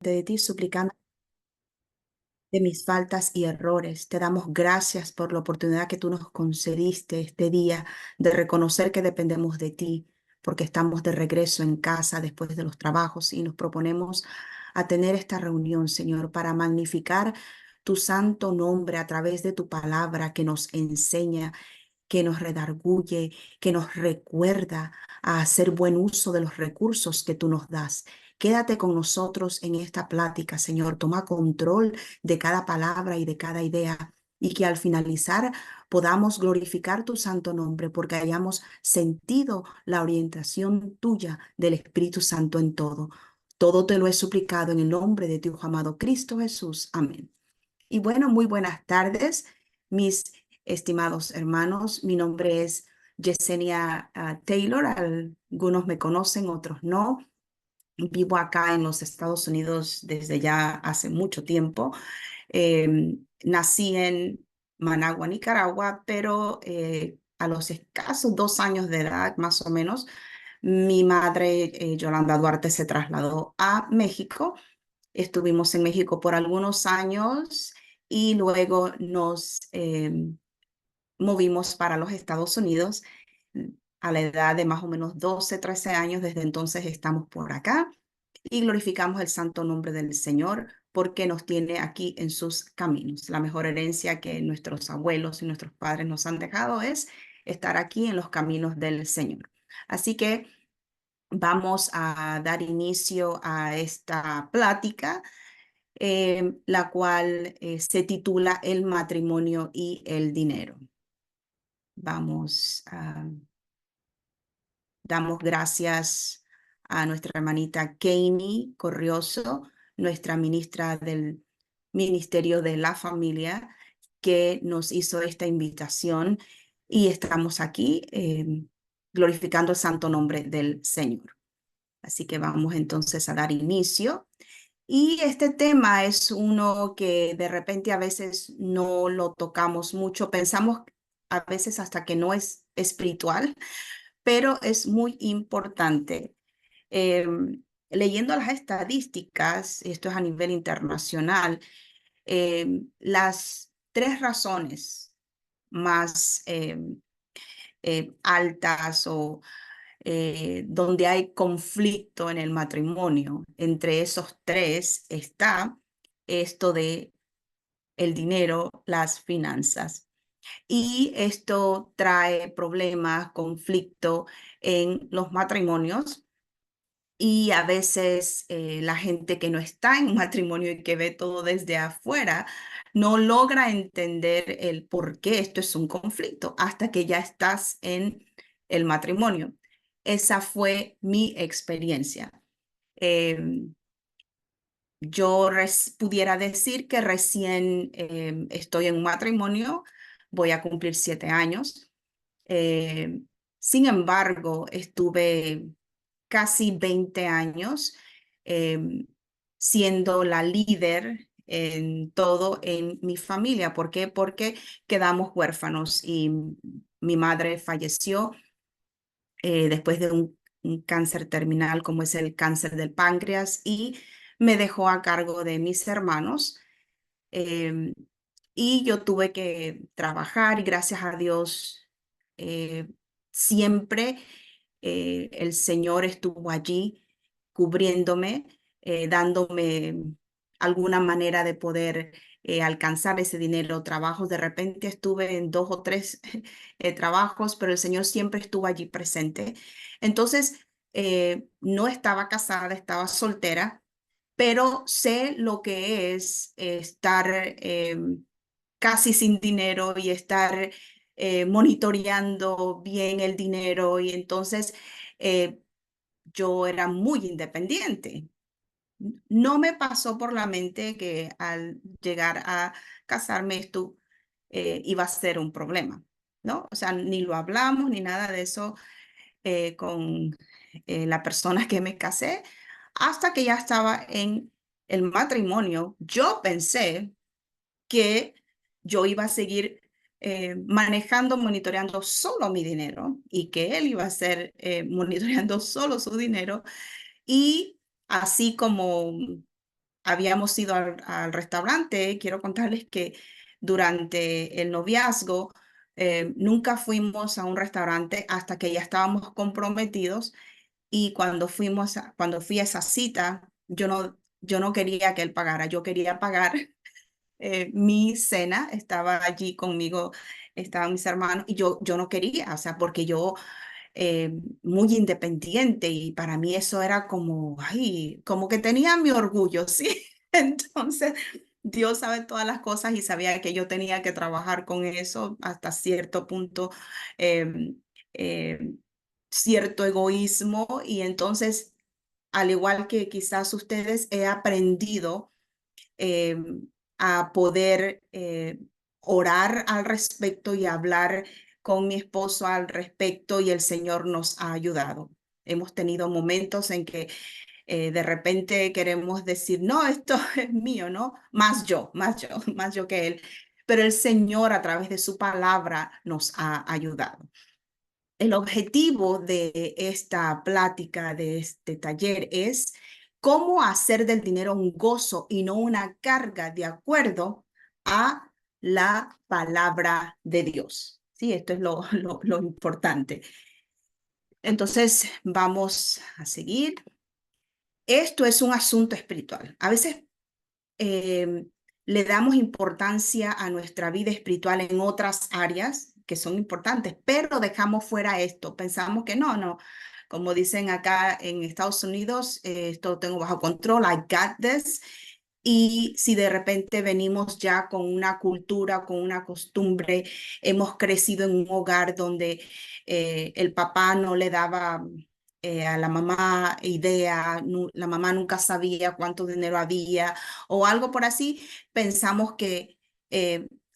de ti, suplicando de mis faltas y errores. Te damos gracias por la oportunidad que tú nos concediste este día de reconocer que dependemos de ti, porque estamos de regreso en casa después de los trabajos y nos proponemos a tener esta reunión, Señor, para magnificar tu santo nombre a través de tu palabra que nos enseña, que nos redarguye, que nos recuerda a hacer buen uso de los recursos que tú nos das. Quédate con nosotros en esta plática, Señor. Toma control de cada palabra y de cada idea y que al finalizar podamos glorificar tu santo nombre porque hayamos sentido la orientación tuya del Espíritu Santo en todo. Todo te lo he suplicado en el nombre de tu Hijo amado Cristo Jesús. Amén. Y bueno, muy buenas tardes, mis estimados hermanos. Mi nombre es Yesenia Taylor. Algunos me conocen, otros no. Vivo acá en los Estados Unidos desde ya hace mucho tiempo. Nací en Managua, Nicaragua, pero a los escasos 2 años de edad, más o menos, mi madre, Yolanda Duarte, se trasladó a México. Estuvimos en México por algunos años y luego nos movimos para los Estados Unidos a la edad de más o menos 12, 13 años. Desde entonces estamos por acá y glorificamos el santo nombre del Señor porque nos tiene aquí en sus caminos. La mejor herencia que nuestros abuelos y nuestros padres nos han dejado es estar aquí en los caminos del Señor. Así que vamos a dar inicio a esta plática, la cual se titula El matrimonio y el dinero. Damos gracias a nuestra hermanita Kami Corrioso, nuestra ministra del Ministerio de la Familia, que nos hizo esta invitación y estamos aquí glorificando el santo nombre del Señor. Así que vamos entonces a dar inicio. Y este tema es uno que de repente a veces no lo tocamos mucho, pensamos a veces hasta que no es espiritual, pero es muy importante. Leyendo las estadísticas, esto es a nivel internacional, las tres razones más altas o donde hay conflicto en el matrimonio, entre esos tres está esto de el dinero, las finanzas. Y esto trae problemas, conflicto en los matrimonios. Y a veces la gente que no está en un matrimonio y que ve todo desde afuera no logra entender el por qué esto es un conflicto hasta que ya estás en el matrimonio. Esa fue mi experiencia. Em, yo pudiera decir que recién estoy en un matrimonio, voy a cumplir 7 años. Sin embargo, estuve casi 20 años siendo la líder en todo en mi familia. ¿Por qué? Porque quedamos huérfanos y mi madre falleció después de un cáncer terminal como es el cáncer del páncreas y me dejó a cargo de mis hermanos. em, y yo tuve que trabajar y gracias a Dios eh, siempre el Señor estuvo allí cubriéndome, dándome alguna manera de poder alcanzar ese dinero, trabajos. De repente estuve en 2 o 3 trabajos, pero el Señor siempre estuvo allí presente. Entonces, no estaba casada, estaba soltera, pero sé lo que es estar casi sin dinero y estar monitoreando bien el dinero. Y entonces eh, yo era muy independiente. No me pasó por la mente que al llegar a casarme esto iba a ser un problema, ¿no? O sea, ni lo hablamos ni nada de eso con la persona que me casé, hasta que ya estaba en el matrimonio. Yo pensé que yo iba a seguir manejando, monitoreando solo mi dinero y que él iba a ser monitoreando solo su dinero. Y así como habíamos ido al restaurante. Quiero contarles que durante el noviazgo nunca fuimos a un restaurante hasta que ya estábamos comprometidos, y cuando fui a esa cita, yo no quería que él pagara, yo quería pagar mi cena. Estaba allí conmigo, estaban mis hermanos, y yo no quería, o sea, porque yo muy independiente, y para mí eso era como, ay, como que tenía mi orgullo, ¿sí? Entonces, Dios sabe todas las cosas y sabía que yo tenía que trabajar con eso hasta cierto punto, em, em, cierto egoísmo, y entonces, al igual que quizás ustedes, he aprendido eh, a poder orar al respecto y hablar con mi esposo al respecto, y el Señor nos ha ayudado. Hemos tenido momentos en que de repente queremos decir, no, esto es mío, ¿no? Más yo que él. Pero el Señor, a través de su palabra, nos ha ayudado. El objetivo de esta plática, de este taller, es cómo hacer del dinero un gozo y no una carga, de acuerdo a la palabra de Dios. Sí, esto es lo importante. Entonces, vamos a seguir. Esto es un asunto espiritual. A veces eh, le damos importancia a nuestra vida espiritual en otras áreas que son importantes, pero dejamos fuera esto. Pensamos que no, como dicen acá en Estados Unidos, esto lo tengo bajo control, I got this. Y si de repente venimos ya con una cultura, con una costumbre, hemos crecido en un hogar donde el papá no le daba a la mamá idea, la mamá nunca sabía cuánto dinero había o algo por así, pensamos que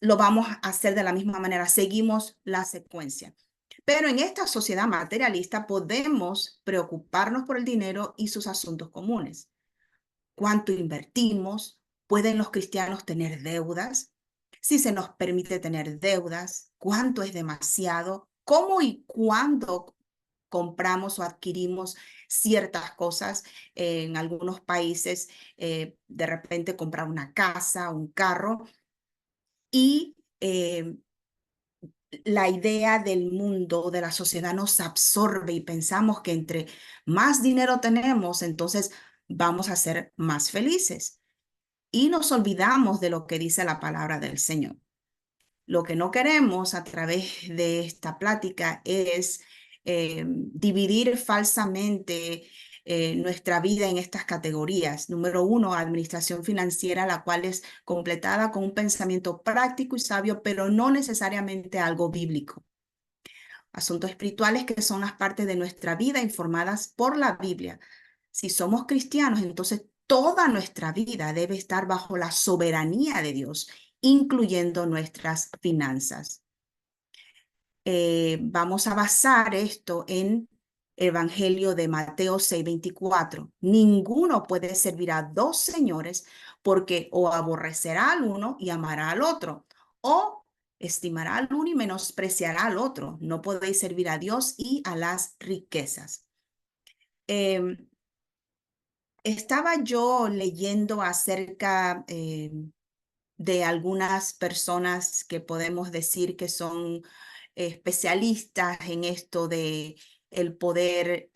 lo vamos a hacer de la misma manera, seguimos la secuencia. Pero en esta sociedad materialista podemos preocuparnos por el dinero y sus asuntos comunes. ¿Cuánto invertimos? ¿Pueden los cristianos tener deudas? Si se nos permite tener deudas, ¿cuánto es demasiado? ¿Cómo y cuándo compramos o adquirimos ciertas cosas? En algunos países, de repente comprar una casa, un carro, y la idea del mundo, de la sociedad, nos absorbe y pensamos que entre más dinero tenemos, entonces vamos a ser más felices. Y nos olvidamos de lo que dice la palabra del Señor. Lo que no queremos a través de esta plática es dividir falsamente nuestra vida en estas categorías. Número uno, administración financiera, la cual es completada con un pensamiento práctico y sabio, pero no necesariamente algo bíblico. Asuntos espirituales, que son las partes de nuestra vida informadas por la Biblia. Si somos cristianos, entonces toda nuestra vida debe estar bajo la soberanía de Dios, incluyendo nuestras finanzas. Vamos a basar esto en Evangelio de Mateo 6:24. Ninguno puede servir a dos señores, porque o aborrecerá al uno y amará al otro, o estimará al uno y menospreciará al otro. No podéis servir a Dios y a las riquezas. Estaba yo leyendo acerca de algunas personas que podemos decir que son especialistas en esto de el poder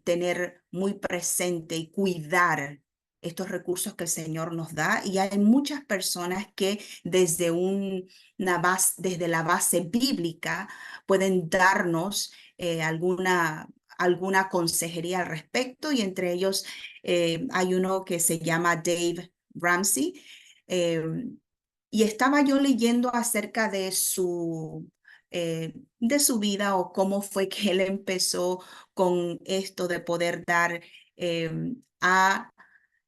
tener muy presente y cuidar estos recursos que el Señor nos da. Y hay muchas personas que desde la base bíblica pueden darnos alguna consejería al respecto, y entre ellos hay uno que se llama Dave Ramsey. eh, y estaba yo leyendo acerca de su vida, o cómo fue que él empezó con esto de poder dar a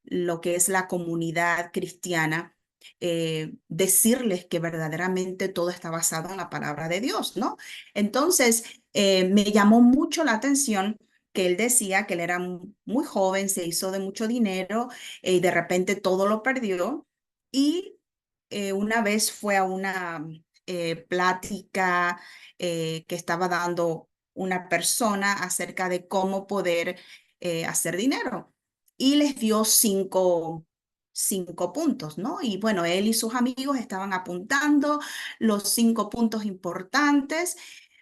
lo que es la comunidad cristiana, decirles que verdaderamente todo está basado en la palabra de Dios, ¿no? Entonces, me llamó mucho la atención que él decía que él era muy joven, se hizo de mucho dinero, y de repente todo lo perdió. Y una vez fue a una plática que estaba dando una persona acerca de cómo poder hacer dinero. y les dio cinco puntos, ¿no? Y bueno, él y sus amigos estaban apuntando los 5 puntos importantes,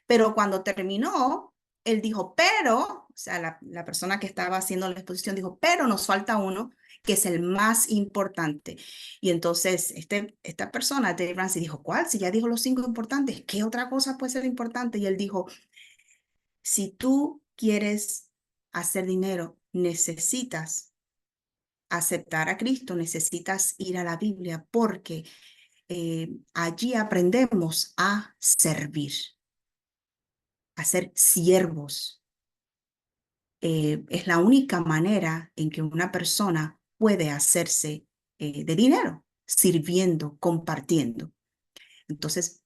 pero cuando terminó, él dijo, pero, o sea, la persona que estaba haciendo la exposición dijo, pero nos falta uno que es el más importante. Y entonces esta persona, Dave Ramsey, dijo, ¿cuál? Si ya dijo los 5 importantes, ¿qué otra cosa puede ser importante? Y él dijo, si tú quieres hacer dinero, necesitas aceptar a Cristo, necesitas ir a la Biblia porque allí aprendemos a servir, a ser siervos. Es la única manera en que una persona puede hacerse de dinero, sirviendo, compartiendo. Entonces,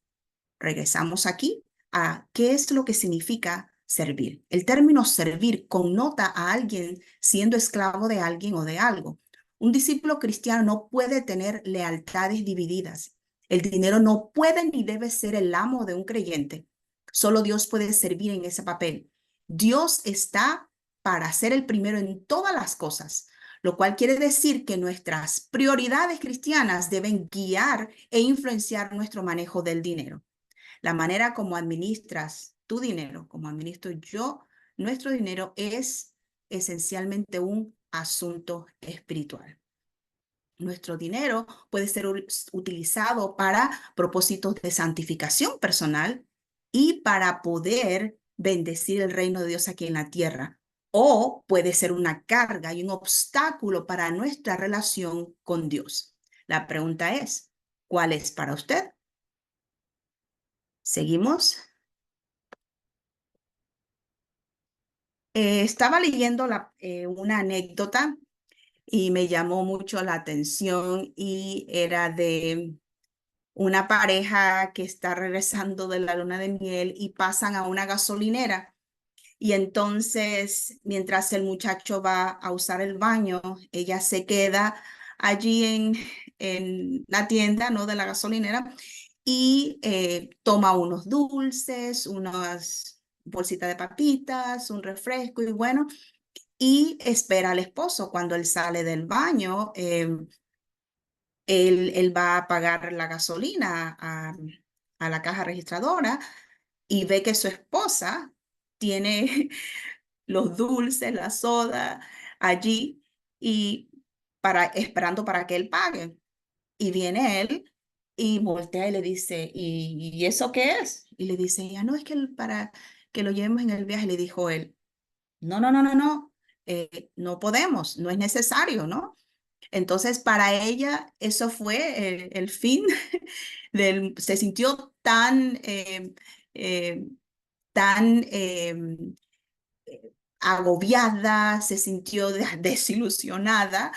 regresamos aquí a qué es lo que significa servir. El término servir connota a alguien siendo esclavo de alguien o de algo. Un discípulo cristiano no puede tener lealtades divididas. El dinero no puede ni debe ser el amo de un creyente. Solo Dios puede servir en ese papel. Dios está para ser el primero en todas las cosas, lo cual quiere decir que nuestras prioridades cristianas deben guiar e influenciar nuestro manejo del dinero. La manera como administras tu dinero, como administro yo nuestro dinero, es esencialmente un asunto espiritual. Nuestro dinero puede ser utilizado para propósitos de santificación personal y para poder bendecir el reino de Dios aquí en la tierra. O puede ser una carga y un obstáculo para nuestra relación con Dios. La pregunta es, ¿cuál es para usted? ¿Seguimos? Estaba leyendo una anécdota y me llamó mucho la atención y era de una pareja que está regresando de la luna de miel y pasan a una gasolinera y entonces mientras el muchacho va a usar el baño, ella se queda allí en la tienda, ¿no? De la gasolinera y toma unos dulces, unas bolsitas de papitas, un refresco y bueno, y espera al esposo. Cuando él sale del baño, él va a pagar la gasolina a la caja registradora y ve que su esposa tiene los dulces, la soda allí y esperando para que él pague. Y viene él y voltea y le dice, ¿y eso qué es? Y le dice, ya no es que para que lo llevemos en el viaje, le dijo él, no, no, no, no, no, no podemos, no es necesario, ¿no? Entonces, para ella, eso fue el fin se sintió eh, tan agobiada, se sintió desilusionada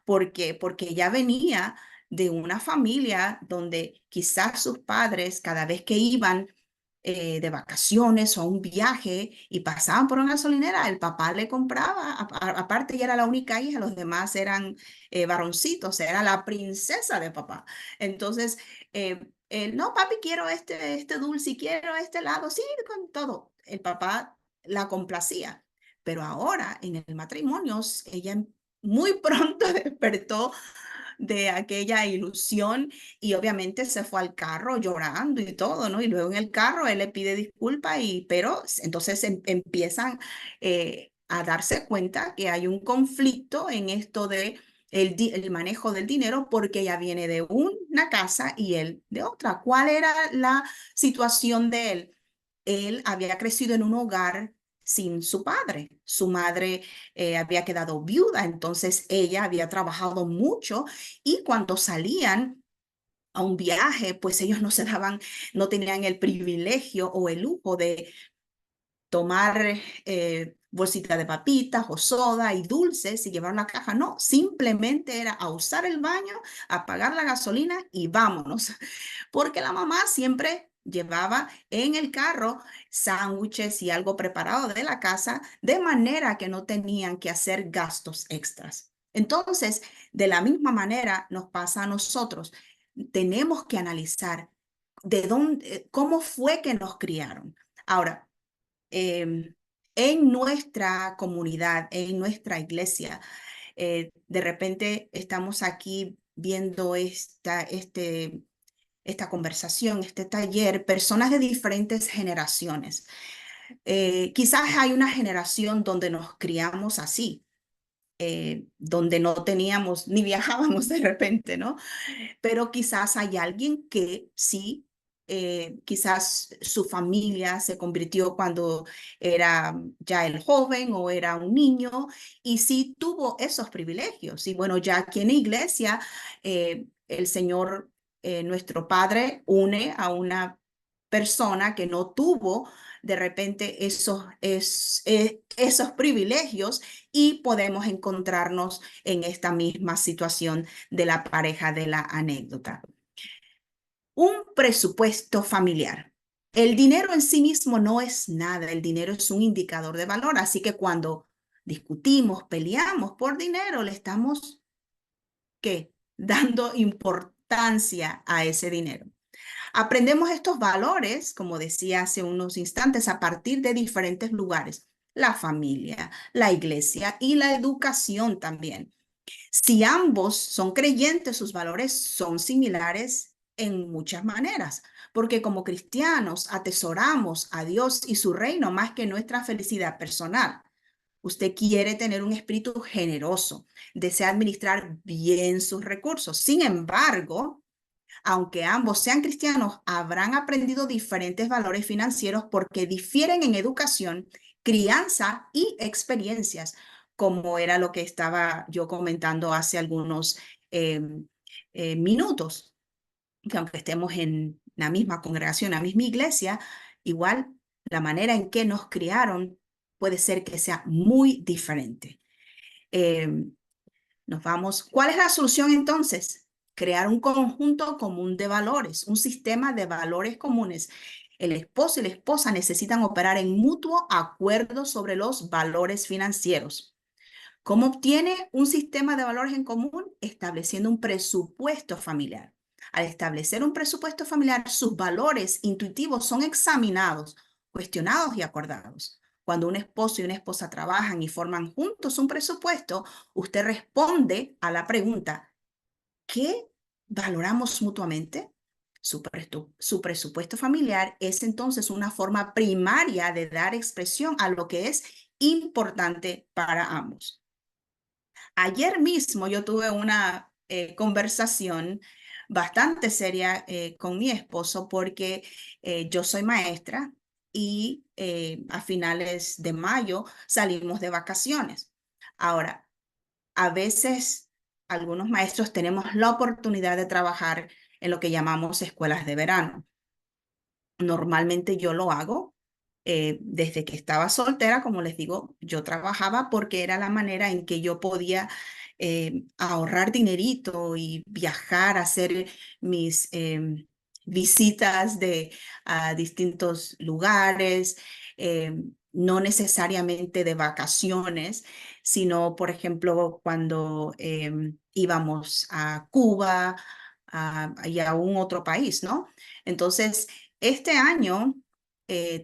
porque ella venía de una familia donde quizás sus padres, cada vez que iban de vacaciones o a un viaje y pasaban por una gasolinera, el papá le compraba, aparte ella era la única hija, los demás eran varoncitos, era la princesa de papá. Entonces, él, no, papi, quiero este dulce, quiero este helado, sí, con todo. El papá la complacía. Pero ahora en el matrimonio, ella muy pronto despertó de aquella ilusión y obviamente se fue al carro llorando y todo, ¿no? Y luego en el carro él le pide disculpas pero entonces empiezan a darse cuenta que hay un conflicto en esto de el manejo del dinero porque ella viene de una casa y él de otra. ¿Cuál era la situación de él? Él había crecido en un hogar sin su padre. Su madre había quedado viuda, entonces ella había trabajado mucho y cuando salían a un viaje, pues ellos no se daban, no tenían el privilegio o el lujo de tomar bolsita de papitas o soda y dulces y llevar una caja. No, simplemente era a usar el baño, a pagar la gasolina y vámonos. Porque la mamá siempre llevaba en el carro sándwiches y algo preparado de la casa, de manera que no tenían que hacer gastos extras. Entonces, de la misma manera nos pasa a nosotros. Tenemos que analizar de dónde, cómo fue que nos criaron. Ahora, en nuestra comunidad, en nuestra iglesia, De repente estamos aquí viendo esta conversación, este taller, personas de diferentes generaciones. Quizás hay una generación donde nos criamos así, donde no teníamos ni viajábamos de repente, ¿no? Pero quizás hay alguien que sí, quizás su familia se convirtió cuando era ya el joven o era un niño y sí tuvo esos privilegios. Y bueno, ya aquí en la iglesia, el Señor, nuestro Padre, une a una persona que no tuvo de repente esos privilegios y podemos encontrarnos en esta misma situación de la pareja de la anécdota. Un presupuesto familiar. El dinero en sí mismo no es nada, el dinero es un indicador de valor, así que cuando discutimos, peleamos por dinero, le estamos, ¿qué? Dando importancia a ese dinero. Aprendemos estos valores, como decía hace unos instantes, a partir de diferentes lugares, la familia, la iglesia y la educación también. Si ambos son creyentes, sus valores son similares en muchas maneras, porque como cristianos atesoramos a Dios y su reino más que nuestra felicidad personal. Usted quiere tener un espíritu generoso, desea administrar bien sus recursos. Sin embargo, aunque ambos sean cristianos, habrán aprendido diferentes valores financieros porque difieren en educación, crianza y experiencias, como era lo que estaba yo comentando hace algunos eh, minutos, que aunque estemos en la misma congregación, la misma iglesia, igual la manera en que nos criaron puede ser que sea muy diferente. Eh, Nos vamos. ¿Cuál es la solución entonces? Crear un conjunto común de valores, un sistema de valores comunes. El esposo y la esposa necesitan operar en mutuo acuerdo sobre los valores financieros. ¿Cómo obtiene un sistema de valores en común? Estableciendo un presupuesto familiar. Al establecer un presupuesto familiar, sus valores intuitivos son examinados, cuestionados y acordados. Cuando un esposo y una esposa trabajan y forman juntos un presupuesto, usted responde a la pregunta, ¿qué valoramos mutuamente? Su presupuesto familiar es entonces una forma primaria de dar expresión a lo que es importante para ambos. Ayer mismo yo tuve una conversación bastante seria con mi esposo porque yo soy maestra y a finales de mayo salimos de vacaciones. Ahora, a veces algunos maestros tenemos la oportunidad de trabajar en lo que llamamos escuelas de verano. Normalmente yo lo hago. Desde que estaba soltera, como les digo, yo trabajaba porque era la manera en que yo podía ahorrar dinerito y viajar, hacer mis visitas a distintos lugares, no necesariamente de vacaciones, sino, por ejemplo, cuando íbamos a Cuba y a un otro país, ¿no? Entonces, este año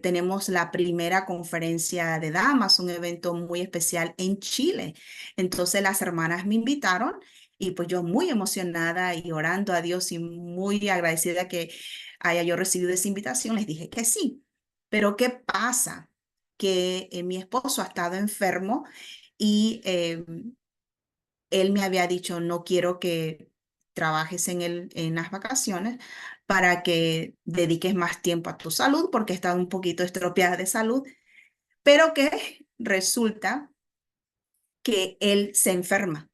tenemos la primera conferencia de damas, un evento muy especial en Chile. Entonces las hermanas me invitaron y pues yo muy emocionada y orando a Dios y muy agradecida que haya yo recibido esa invitación, les dije que sí. Pero ¿qué pasa? Que mi esposo ha estado enfermo y él me había dicho, no quiero que trabajes en las vacaciones para que dediques más tiempo a tu salud, porque está un poquito estropeada de salud, pero que resulta que él se enferma.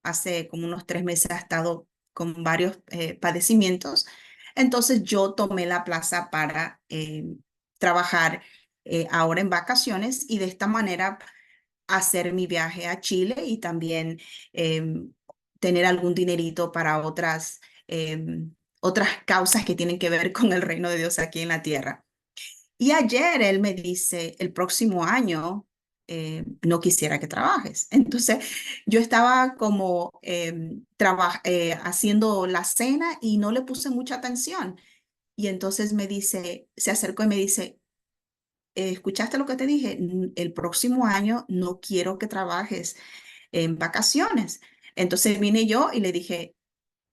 Hace como unos 3 meses ha estado con varios padecimientos. Entonces yo tomé la plaza para trabajar ahora en vacaciones y de esta manera hacer mi viaje a Chile y también tener algún dinerito para otras causas que tienen que ver con el reino de Dios aquí en la tierra. Y ayer él me dice, el próximo año no quisiera que trabajes. Entonces yo estaba como haciendo la cena y no le puse mucha atención. Y entonces me dice, se acercó y me dice, ¿escuchaste lo que te dije? El próximo año no quiero que trabajes. en vacaciones. Entonces vine yo y le dije,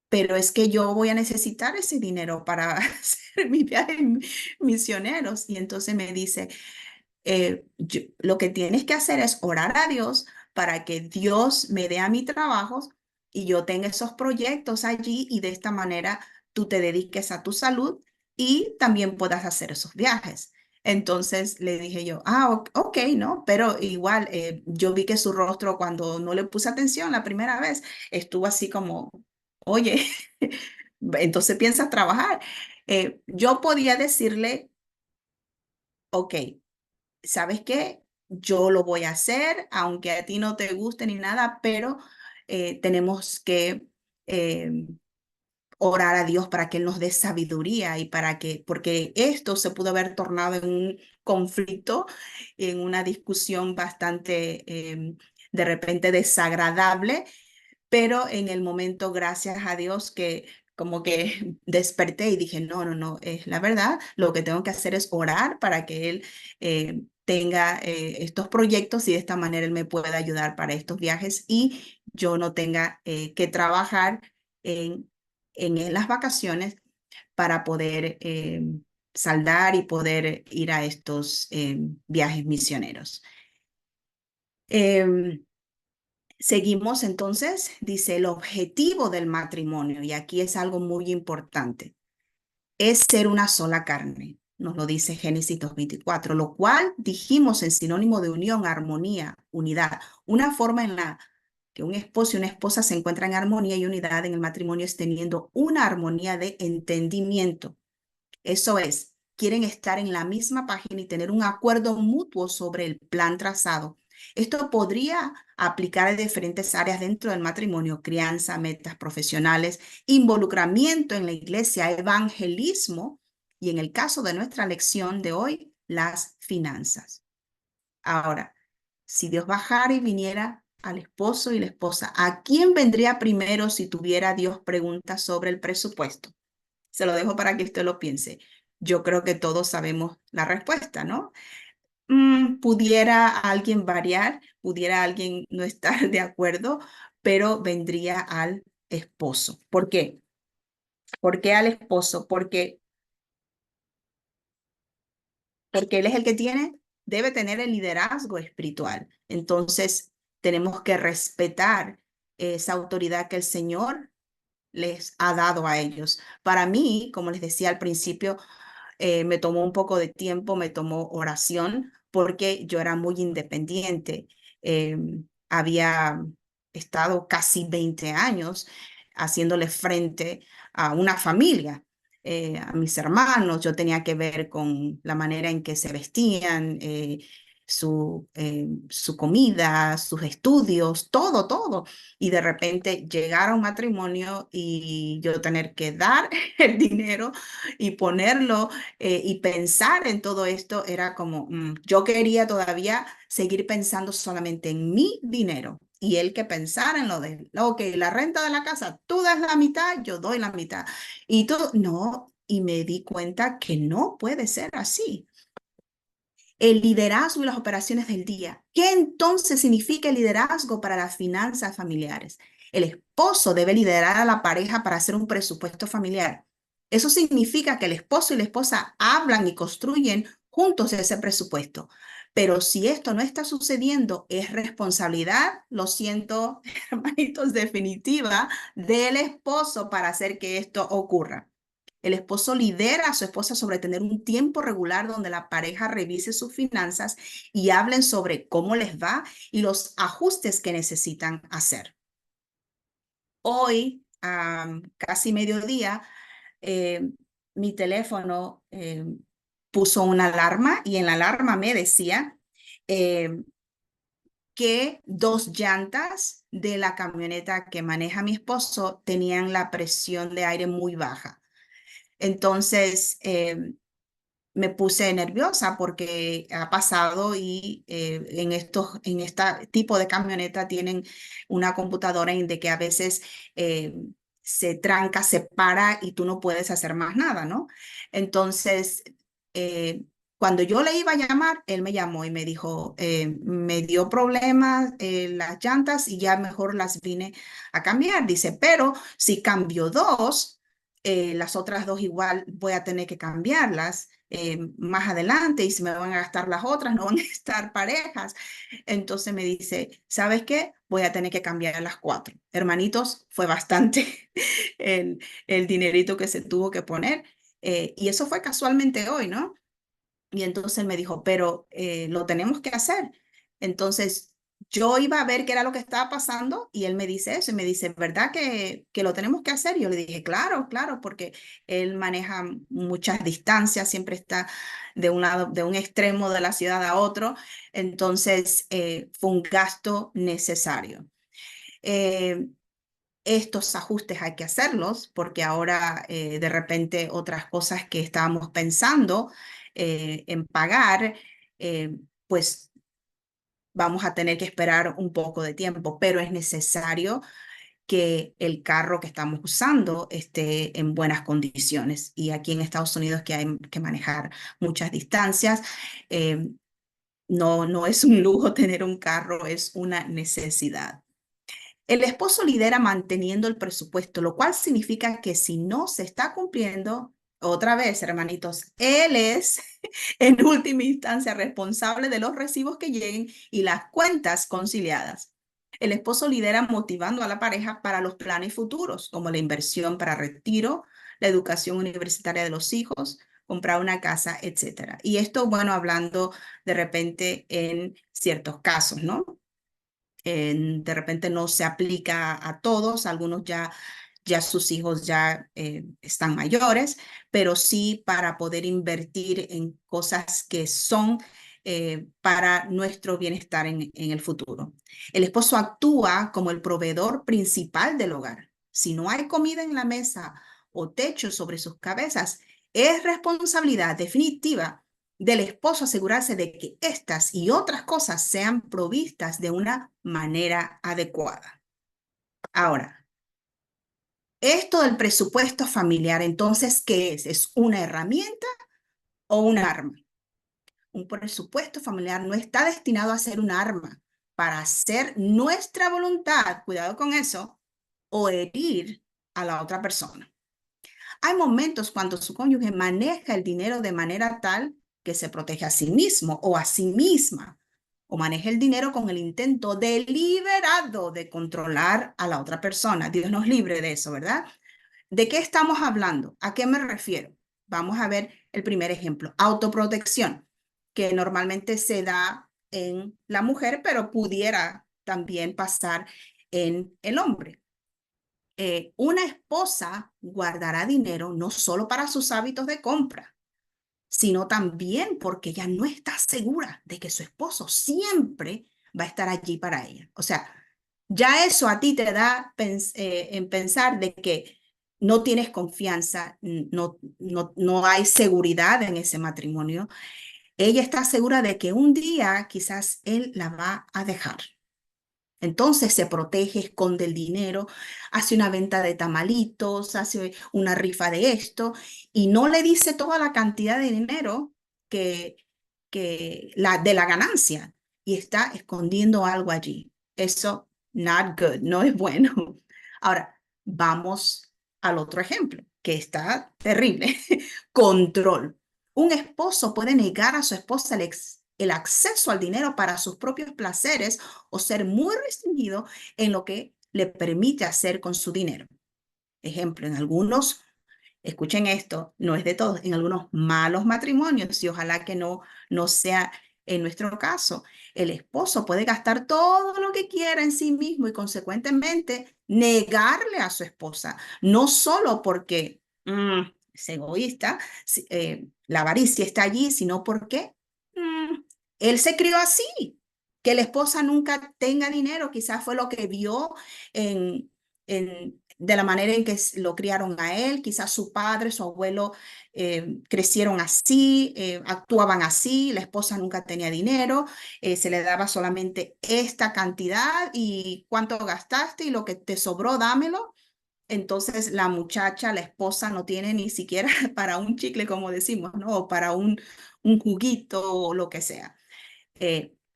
pero es que yo voy a necesitar ese dinero para hacer mi viaje misioneros. Y entonces me dice, lo que tienes que hacer es orar a Dios para que Dios me dé a mi trabajo y yo tenga esos proyectos allí y de esta manera tú te dediques a tu salud y también puedas hacer esos viajes. Entonces le dije yo, ok, ¿no? Pero igual yo vi que su rostro cuando no le puse atención la primera vez estuvo así como, oye, entonces piensas trabajar. Yo podía decirle, ok, ¿sabes qué? Yo lo voy a hacer, aunque a ti no te guste ni nada, pero tenemos que eh, orar a Dios para que Él nos dé sabiduría y para que, porque esto se pudo haber tornado en un conflicto, en una discusión bastante de repente desagradable, pero en el momento, gracias a Dios, que como que desperté y dije, no, no, no, es la verdad, lo que tengo que hacer es orar para que Él tenga estos proyectos y de esta manera Él me pueda ayudar para estos viajes y yo no tenga que trabajar en, en las vacaciones para poder saldar y poder ir a estos viajes misioneros. Em, Seguimos entonces, dice el objetivo del matrimonio, y aquí es algo muy importante, es ser una sola carne, nos lo dice Génesis 2:24, lo cual dijimos en sinónimo de unión, armonía, unidad, una forma en la que un esposo y una esposa se encuentran en armonía y unidad en el matrimonio es teniendo una armonía de entendimiento. Eso es, quieren estar en la misma página y tener un acuerdo mutuo sobre el plan trazado. Esto podría aplicar a diferentes áreas dentro del matrimonio: crianza, metas profesionales, involucramiento en la iglesia, evangelismo y, en el caso de nuestra lección de hoy, las finanzas. Ahora, si Dios bajara y viniera al esposo y la esposa, ¿a quién vendría primero si tuviera Dios preguntas sobre el presupuesto? Se lo dejo para que usted lo piense. Yo creo que todos sabemos la respuesta, ¿no? Pudiera alguien variar, pudiera alguien no estar de acuerdo, pero vendría al esposo. ¿Por qué? ¿Por qué al esposo? Porque él es el que debe tener el liderazgo espiritual. Entonces, tenemos que respetar esa autoridad que el Señor les ha dado a ellos. Para mí, como les decía al principio, me tomó un poco de tiempo, me tomó oración, porque yo era muy independiente. Eh, Había estado casi 20 años haciéndole frente a una familia, a mis hermanos. Yo tenía que ver con la manera en que se vestían, su comida, sus estudios, todo, todo. Y de repente llegar a un matrimonio y yo tener que dar el dinero y ponerlo y pensar en todo esto era como, yo quería todavía seguir pensando solamente en mi dinero y él que pensara en lo de él. Ok, la renta de la casa, tú das la mitad, yo doy la mitad. Y todo, no, y me di cuenta que no puede ser así. El liderazgo y las operaciones del día. ¿Qué entonces significa el liderazgo para las finanzas familiares? El esposo debe liderar a la pareja para hacer un presupuesto familiar. Eso significa que el esposo y la esposa hablan y construyen juntos ese presupuesto. Pero si esto no está sucediendo, es responsabilidad, lo siento, hermanitos, definitiva del esposo para hacer que esto ocurra. El esposo lidera a su esposa sobre tener un tiempo regular donde la pareja revise sus finanzas y hablen sobre cómo les va y los ajustes que necesitan hacer. Hoy, casi mediodía, eh, mi teléfono puso una alarma y en la alarma me decía eh, que dos llantas de la camioneta que maneja mi esposo tenían la presión de aire muy baja. Entonces, me puse nerviosa porque ha pasado y en este tipo de camioneta tienen una computadora en de que a veces eh, se tranca, se para y tú no puedes hacer más nada, ¿no? Entonces, eh, Cuando yo le iba a llamar, él me llamó y me dijo, me dio problemas las llantas y ya mejor las vine a cambiar. Dice, pero si cambio dos, las otras dos igual voy a tener que cambiarlas más adelante y se me van a gastar las otras, no van a estar parejas. Entonces me dice, ¿sabes qué? Voy a tener que cambiar las cuatro. Hermanitos, fue bastante el dinerito que se tuvo que poner. Y eso fue casualmente hoy, ¿no? Y entonces él me dijo, pero lo tenemos que hacer. Entonces yo iba a ver qué era lo que estaba pasando y él me dice eso y me dice, ¿verdad que lo tenemos que hacer? Y yo le dije, claro, claro, porque él maneja muchas distancias, siempre está de un lado, de un extremo de la ciudad a otro. Entonces fue un gasto necesario. Eh, Estos ajustes hay que hacerlos porque ahora de repente otras cosas que estábamos pensando en pagar, eh, pues vamos a tener que esperar un poco de tiempo, pero es necesario que el carro que estamos usando esté en buenas condiciones. Y aquí en Estados Unidos que hay que manejar muchas distancias, eh, no es un lujo tener un carro, es una necesidad. El esposo lidera manteniendo el presupuesto, lo cual significa que si no se está cumpliendo, otra vez, hermanitos, él es en última instancia responsable de los recibos que lleguen y las cuentas conciliadas. El esposo lidera motivando a la pareja para los planes futuros, como la inversión para retiro, la educación universitaria de los hijos, comprar una casa, etcétera. Y esto, bueno, hablando de repente en ciertos casos, ¿no? De repente no se aplica a todos, algunos ya sus hijos ya están mayores, pero sí para poder invertir en cosas que son para nuestro bienestar en el futuro. El esposo actúa como el proveedor principal del hogar. Si no hay comida en la mesa o techo sobre sus cabezas, es responsabilidad definitiva del esposo asegurarse de que estas y otras cosas sean provistas de una manera adecuada. Ahora, esto del presupuesto familiar, entonces, ¿qué es? ¿Es una herramienta o un arma? Un presupuesto familiar no está destinado a ser un arma para hacer nuestra voluntad, cuidado con eso, o herir a la otra persona. Hay momentos cuando su cónyuge maneja el dinero de manera tal que se protege a sí mismo o a sí misma, o maneja el dinero con el intento deliberado de controlar a la otra persona. Dios nos libre de eso, ¿verdad? ¿De qué estamos hablando? ¿A qué me refiero? Vamos a ver el primer ejemplo, autoprotección, que normalmente se da en la mujer, pero pudiera también pasar en el hombre. Una esposa guardará dinero no solo para sus hábitos de compra, sino también porque ella no está segura de que su esposo siempre va a estar allí para ella. O sea, ya eso a ti te da en pensar de que no tienes confianza, no hay seguridad en ese matrimonio. Ella está segura de que un día quizás él la va a dejar. Entonces se protege, esconde el dinero, hace una venta de tamalitos, hace una rifa de esto y no le dice toda la cantidad de dinero que, de la ganancia y está escondiendo algo allí. Eso, not good, no es bueno. Ahora, vamos al otro ejemplo, que está terrible. Control. Un esposo puede negar a su esposa el acceso al dinero para sus propios placeres o ser muy restringido en lo que le permite hacer con su dinero. Ejemplo, en algunos, escuchen esto, no es de todos, en algunos malos matrimonios, y ojalá que no sea en nuestro caso, el esposo puede gastar todo lo que quiera en sí mismo y consecuentemente negarle a su esposa, no solo porque es egoísta, la avaricia está allí, sino porque él se crió así, que la esposa nunca tenga dinero, quizás fue lo que vio de la manera en que lo criaron a él, quizás su padre, su abuelo crecieron así, actuaban así, la esposa nunca tenía dinero, se le daba solamente esta cantidad y cuánto gastaste y lo que te sobró, dámelo. entonces la muchacha, la esposa, no tiene ni siquiera para un chicle, como decimos, ¿no? O para un juguito o lo que sea.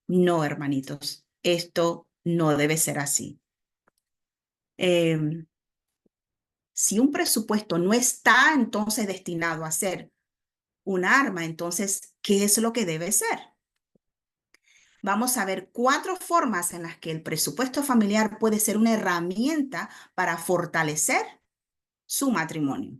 No, hermanitos, esto no debe ser así. Em, si un presupuesto no está entonces destinado a ser un arma, entonces, ¿qué es lo que debe ser? Vamos a ver 4 formas en las que el presupuesto familiar puede ser una herramienta para fortalecer su matrimonio.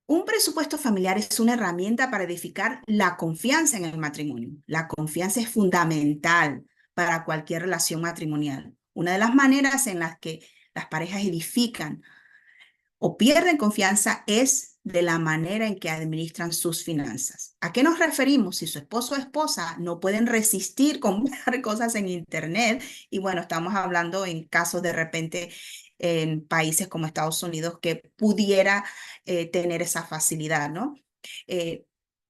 Un presupuesto familiar es una herramienta para edificar la confianza en el matrimonio. La confianza es fundamental para cualquier relación matrimonial. Una de las maneras en las que las parejas edifican o pierden confianza es de la manera en que administran sus finanzas. ¿A qué nos referimos? Si su esposo o esposa no pueden resistir comprar cosas en internet, y bueno, estamos hablando en casos de repente en países como Estados Unidos que pudiera tener esa facilidad, ¿no? Eh,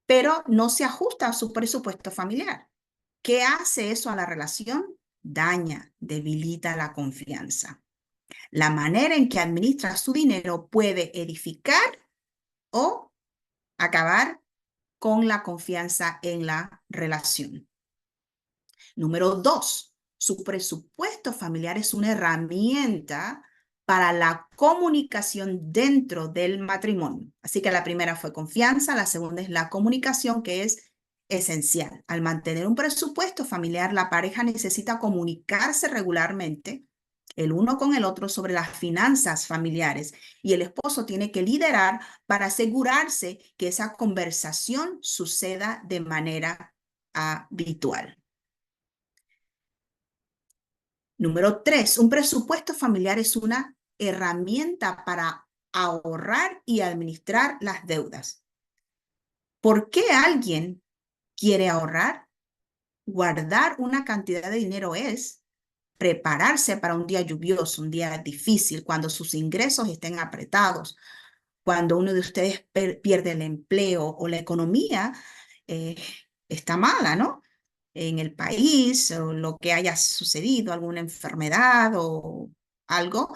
pero no se ajusta a su presupuesto familiar. ¿Qué hace eso a la relación? Daña, debilita la confianza. La manera en que administra su dinero puede edificar o acabar con la confianza en la relación. Número 2, su presupuesto familiar es una herramienta para la comunicación dentro del matrimonio. Así que la primera fue confianza, la segunda es la comunicación, que es esencial. Al mantener un presupuesto familiar, la pareja necesita comunicarse regularmente el uno con el otro sobre las finanzas familiares y el esposo tiene que liderar para asegurarse que esa conversación suceda de manera habitual. Número 3, un presupuesto familiar es una herramienta para ahorrar y administrar las deudas. ¿Por qué alguien quiere ahorrar? Guardar una cantidad de dinero es prepararse para un día lluvioso, un día difícil, cuando sus ingresos estén apretados, cuando uno de ustedes pierde el empleo o la economía eh, está mala, ¿no? En el país o lo que haya sucedido, alguna enfermedad o algo.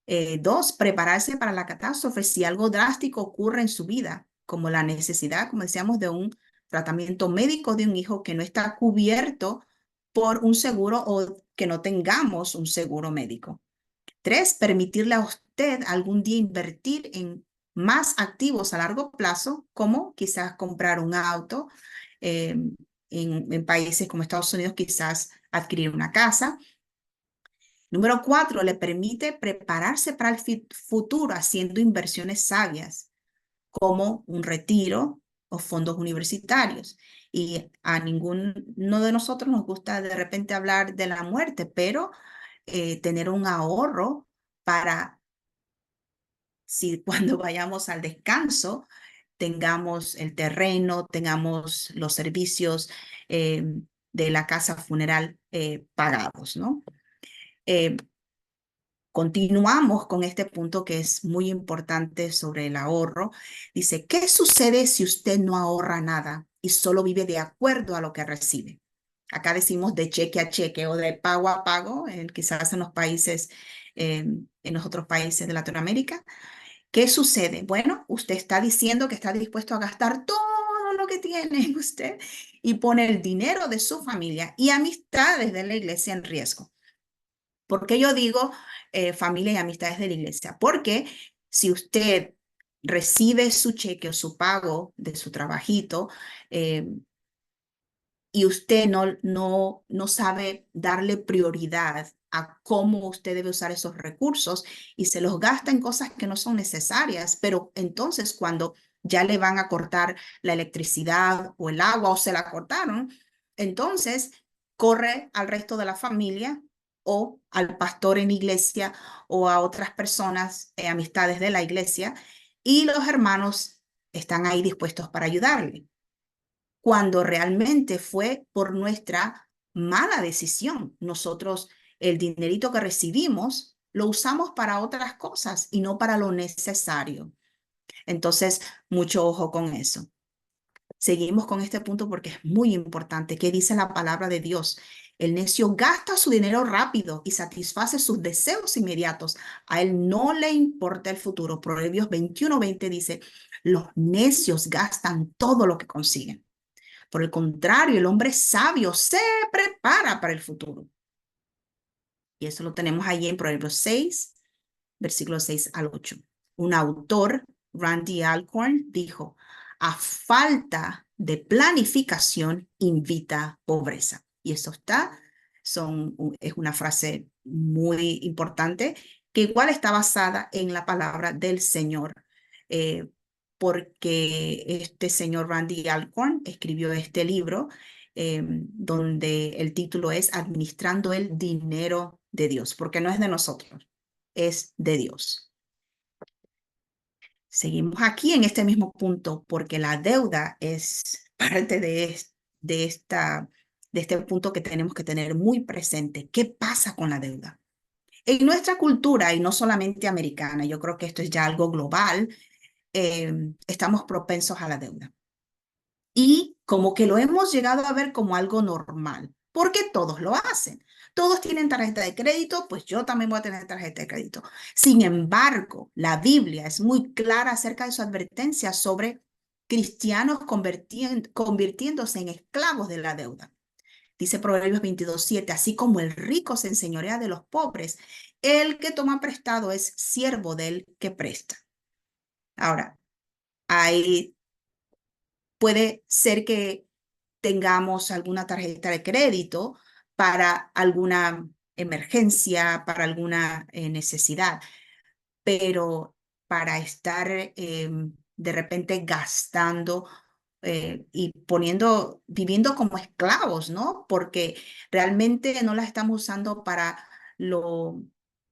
2, prepararse para la catástrofe si algo drástico ocurre en su vida, como la necesidad, como decíamos, de un tratamiento médico de un hijo que no está cubierto por un seguro o que no tengamos un seguro médico. 3, permitirle a usted algún día invertir en más activos a largo plazo, como quizás comprar un auto, eh, en países como Estados Unidos, quizás adquirir una casa. Número 4, le permite prepararse para el futuro haciendo inversiones sabias, como un retiro o fondos universitarios. Y a ninguno de nosotros nos gusta de repente hablar de la muerte, pero tener un ahorro para si cuando vayamos al descanso tengamos el terreno, tengamos los servicios de la casa funeral pagados, ¿no? Continuamos con este punto que es muy importante sobre el ahorro. Dice, ¿qué sucede si usted no ahorra nada y solo vive de acuerdo a lo que recibe? Acá decimos de cheque a cheque o de pago a pago, quizás en los países, en los otros países de Latinoamérica. ¿Qué sucede? Bueno, usted está diciendo que está dispuesto a gastar todo lo que tiene usted y pone el dinero de su familia y amistades de la iglesia en riesgo. ¿Por qué yo digo familia y amistades de la iglesia? Porque si usted recibe su cheque o su pago de su trabajito y usted no sabe darle prioridad a cómo usted debe usar esos recursos y se los gasta en cosas que no son necesarias, pero entonces cuando ya le van a cortar la electricidad o el agua o se la cortaron, entonces corre al resto de la familia o al pastor en la iglesia o a otras personas, amistades de la iglesia, y los hermanos están ahí dispuestos para ayudarle cuando realmente fue por nuestra mala decisión. Nosotros el dinerito que recibimos lo usamos para otras cosas y no para lo necesario. Entonces, mucho ojo con eso. Seguimos con este punto porque es muy importante. ¿Qué dice la palabra de Dios? El necio gasta su dinero rápido y satisface sus deseos inmediatos. A él no le importa el futuro. Proverbios 21:20 dice, los necios gastan todo lo que consiguen. Por el contrario, el hombre sabio se prepara para el futuro. Y eso lo tenemos allí en Proverbios 6, versículos 6 al 8. Un autor, Randy Alcorn, dijo, a falta de planificación invita pobreza. Y eso es una frase muy importante que igual está basada en la palabra del Señor, eh, porque este señor Randy Alcorn escribió este libro donde el título es Administrando el dinero de Dios, porque no es de nosotros, es de Dios. Seguimos aquí en este mismo punto porque la deuda es parte de este punto que tenemos que tener muy presente. ¿Qué pasa con la deuda? En nuestra cultura, y no solamente americana, yo creo que esto es ya algo global, estamos propensos a la deuda. Y como que lo hemos llegado a ver como algo normal, porque todos lo hacen. Todos tienen tarjeta de crédito, pues yo también voy a tener tarjeta de crédito. Sin embargo, la Biblia es muy clara acerca de su advertencia sobre cristianos convirtiéndose en esclavos de la deuda. Dice Proverbios 22:7, así como el rico se enseñorea de los pobres, el que toma prestado es siervo del que presta. Ahora, hay puede ser que tengamos alguna tarjeta de crédito para alguna emergencia, para alguna necesidad, pero para estar de repente gastando y viviendo como esclavos, ¿no? Porque realmente no la estamos usando para lo,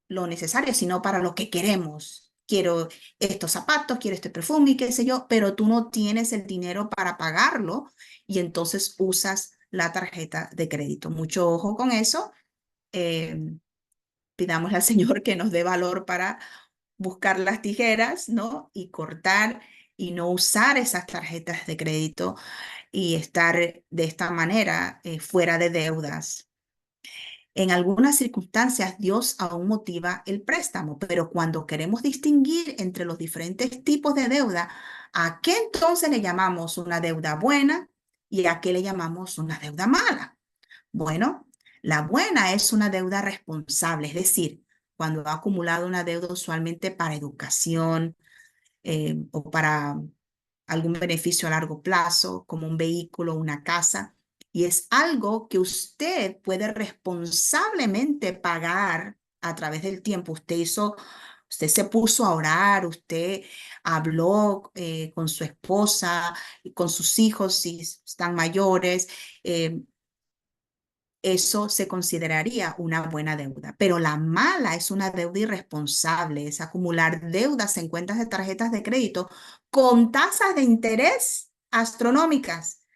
lo necesario, sino para lo que queremos. Quiero estos zapatos, quiero este perfume y qué sé yo, pero tú no tienes el dinero para pagarlo y entonces usas la tarjeta de crédito. Mucho ojo con eso. Eh, Pidámosle al Señor que nos dé valor para buscar las tijeras, ¿no? Y cortar y no usar esas tarjetas de crédito y estar de esta manera fuera de deudas. En algunas circunstancias, Dios aún motiva el préstamo, pero cuando queremos distinguir entre los diferentes tipos de deuda, ¿a qué entonces le llamamos una deuda buena y a qué le llamamos una deuda mala? Bueno, la buena es una deuda responsable, es decir, cuando ha acumulado una deuda usualmente para educación o para algún beneficio a largo plazo, como un vehículo, una casa, y es algo que usted puede responsablemente pagar a través del tiempo. Usted se puso a orar, usted habló con su esposa, con sus hijos si están mayores, eso se consideraría una buena deuda. Pero la mala es una deuda irresponsable, es acumular deudas en cuentas de tarjetas de crédito con tasas de interés astronómicas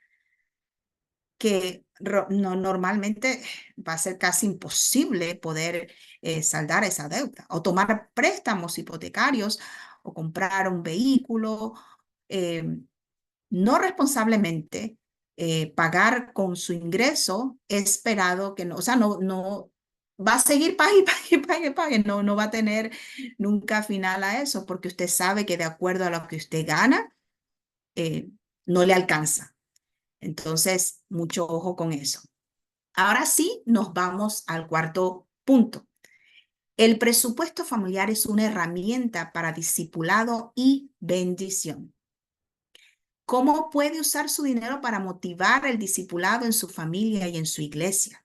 que normalmente va a ser casi imposible poder saldar esa deuda o tomar préstamos hipotecarios o comprar un vehículo. eh, no responsablemente pagar con su ingreso esperado que no, o sea, no va a seguir pague, pague, pague, pague, no va a tener nunca final a eso, porque usted sabe que de acuerdo a lo que usted gana, eh, no le alcanza. Entonces, mucho ojo con eso. Ahora sí, nos vamos al cuarto punto. El presupuesto familiar es una herramienta para discipulado y bendición. ¿Cómo puede usar su dinero para motivar el discipulado en su familia y en su iglesia?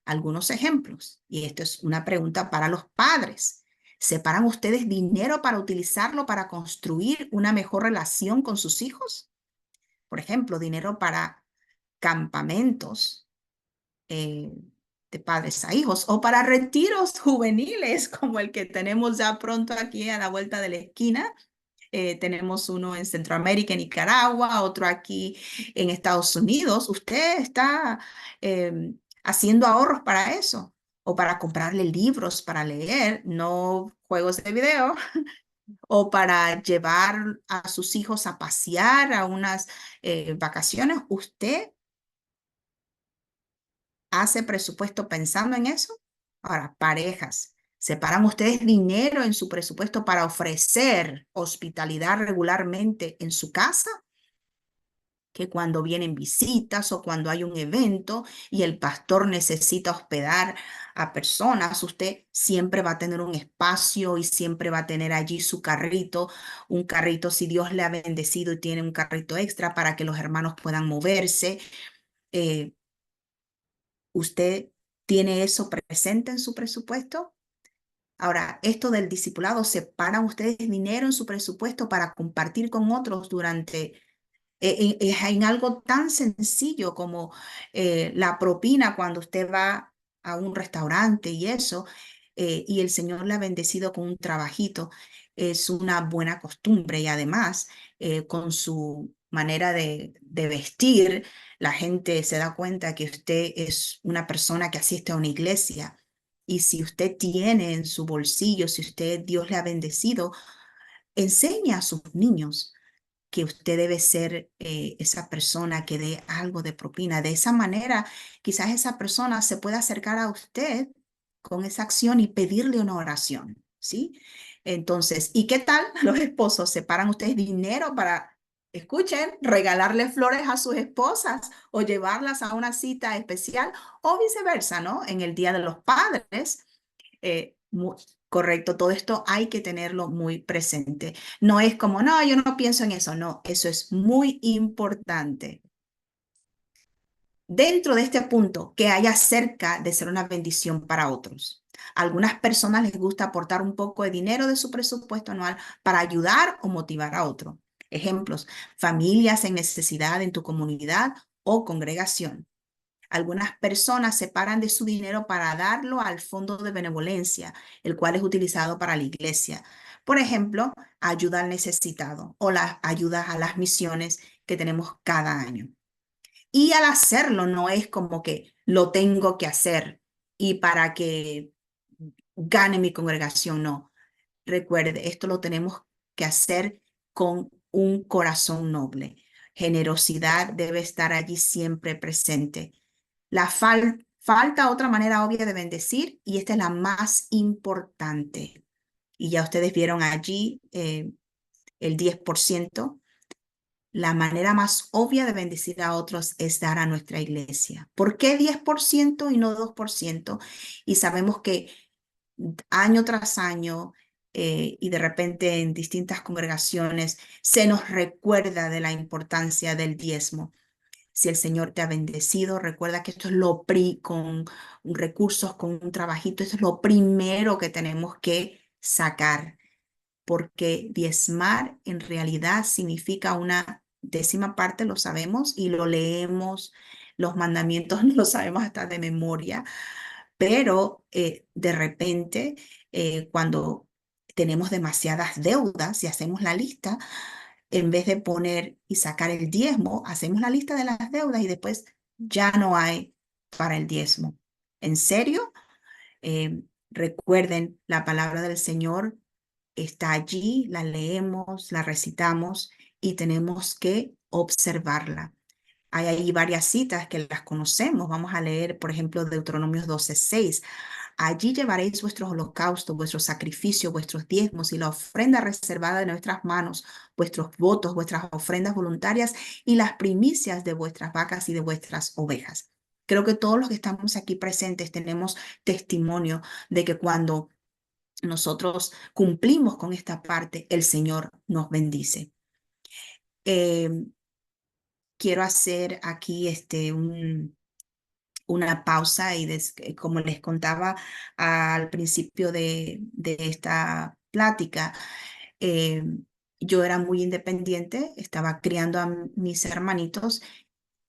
Algunos ejemplos, y esto es una pregunta para los padres. ¿Separan ustedes dinero para utilizarlo para construir una mejor relación con sus hijos? Por ejemplo, dinero para campamentos eh, de padres a hijos o para retiros juveniles como el que tenemos ya pronto aquí a la vuelta de la esquina. Tenemos uno en Centroamérica, en Nicaragua, otro aquí en Estados Unidos. Usted está haciendo ahorros para eso o para comprarle libros para leer, no juegos de video, o para llevar a sus hijos a pasear a unas vacaciones. Usted hace presupuesto pensando en eso? Ahora, parejas, ¿separan ustedes dinero en su presupuesto para ofrecer hospitalidad regularmente en su casa? Que cuando vienen visitas o cuando hay un evento y el pastor necesita hospedar a personas, usted siempre va a tener un espacio y siempre va a tener allí su carrito, un carrito si Dios le ha bendecido y tiene un carrito extra para que los hermanos puedan moverse. Eh, ¿Usted tiene eso presente en su presupuesto? Ahora, esto del discipulado, ¿separan ustedes dinero en su presupuesto para compartir con otros durante en algo tan sencillo como la propina cuando usted va a un restaurante y eso, y el Señor le ha bendecido con un trabajito? Es una buena costumbre y además con su manera de vestir, la gente se da cuenta que usted es una persona que asiste a una iglesia. Y si usted tiene en su bolsillo, si usted, Dios le ha bendecido, enseña a sus niños que usted debe ser esa persona que dé algo de propina. De esa manera, quizás esa persona se pueda acercar a usted con esa acción y pedirle una oración, ¿sí? Entonces, ¿y qué tal los esposos? ¿Separan ustedes dinero para, escuchen, regalarle flores a sus esposas o llevarlas a una cita especial o viceversa, ¿no? En el Día de los Padres. Correcto, todo esto hay que tenerlo muy presente. No es como, no, yo no pienso en eso, no, eso es muy importante. Dentro de este punto, que haya cerca de ser una bendición para otros. A algunas personas les gusta aportar un poco de dinero de su presupuesto anual para ayudar o motivar a otro. Ejemplos, familias en necesidad en tu comunidad o congregación. Algunas personas separan de su dinero para darlo al fondo de benevolencia, el cual es utilizado para la iglesia. Por ejemplo, ayuda al necesitado o las ayudas a las misiones que tenemos cada año. Y al hacerlo no es como que lo tengo que hacer y para que gane mi congregación, no. Recuerde, esto lo tenemos que hacer con un corazón noble. Generosidad debe estar allí siempre presente. Falta otra manera obvia de bendecir y esta es la más importante. Y ya ustedes vieron allí el 10%. La manera más obvia de bendecir a otros es dar a nuestra iglesia. ¿Por qué 10% y no 2%? Y sabemos que año tras año y de repente en distintas congregaciones se nos recuerda de la importancia del diezmo. Si el Señor te ha bendecido, recuerda que esto es con recursos, con un trabajito, esto es lo primero que tenemos que sacar, porque diezmar en realidad significa una décima parte, lo sabemos y lo leemos, los mandamientos no lo sabemos hasta de memoria, pero de repente cuando tenemos demasiadas deudas y hacemos la lista, en vez de poner y sacar el diezmo, hacemos la lista de las deudas y después ya no hay para el diezmo. ¿En serio? Recuerden, la palabra del Señor está allí, la leemos, la recitamos y tenemos que observarla. Hay ahí varias citas que las conocemos. Vamos a leer, por ejemplo, Deuteronomios 12:6. Allí llevaréis vuestros holocaustos, vuestros sacrificios, vuestros diezmos y la ofrenda reservada de nuestras manos, vuestros votos, vuestras ofrendas voluntarias y las primicias de vuestras vacas y de vuestras ovejas. Creo que todos los que estamos aquí presentes tenemos testimonio de que cuando nosotros cumplimos con esta parte, el Señor nos bendice. Eh, Quiero hacer aquí una pausa y como les contaba al principio de esta plática, eh, yo era muy independiente, estaba criando a mis hermanitos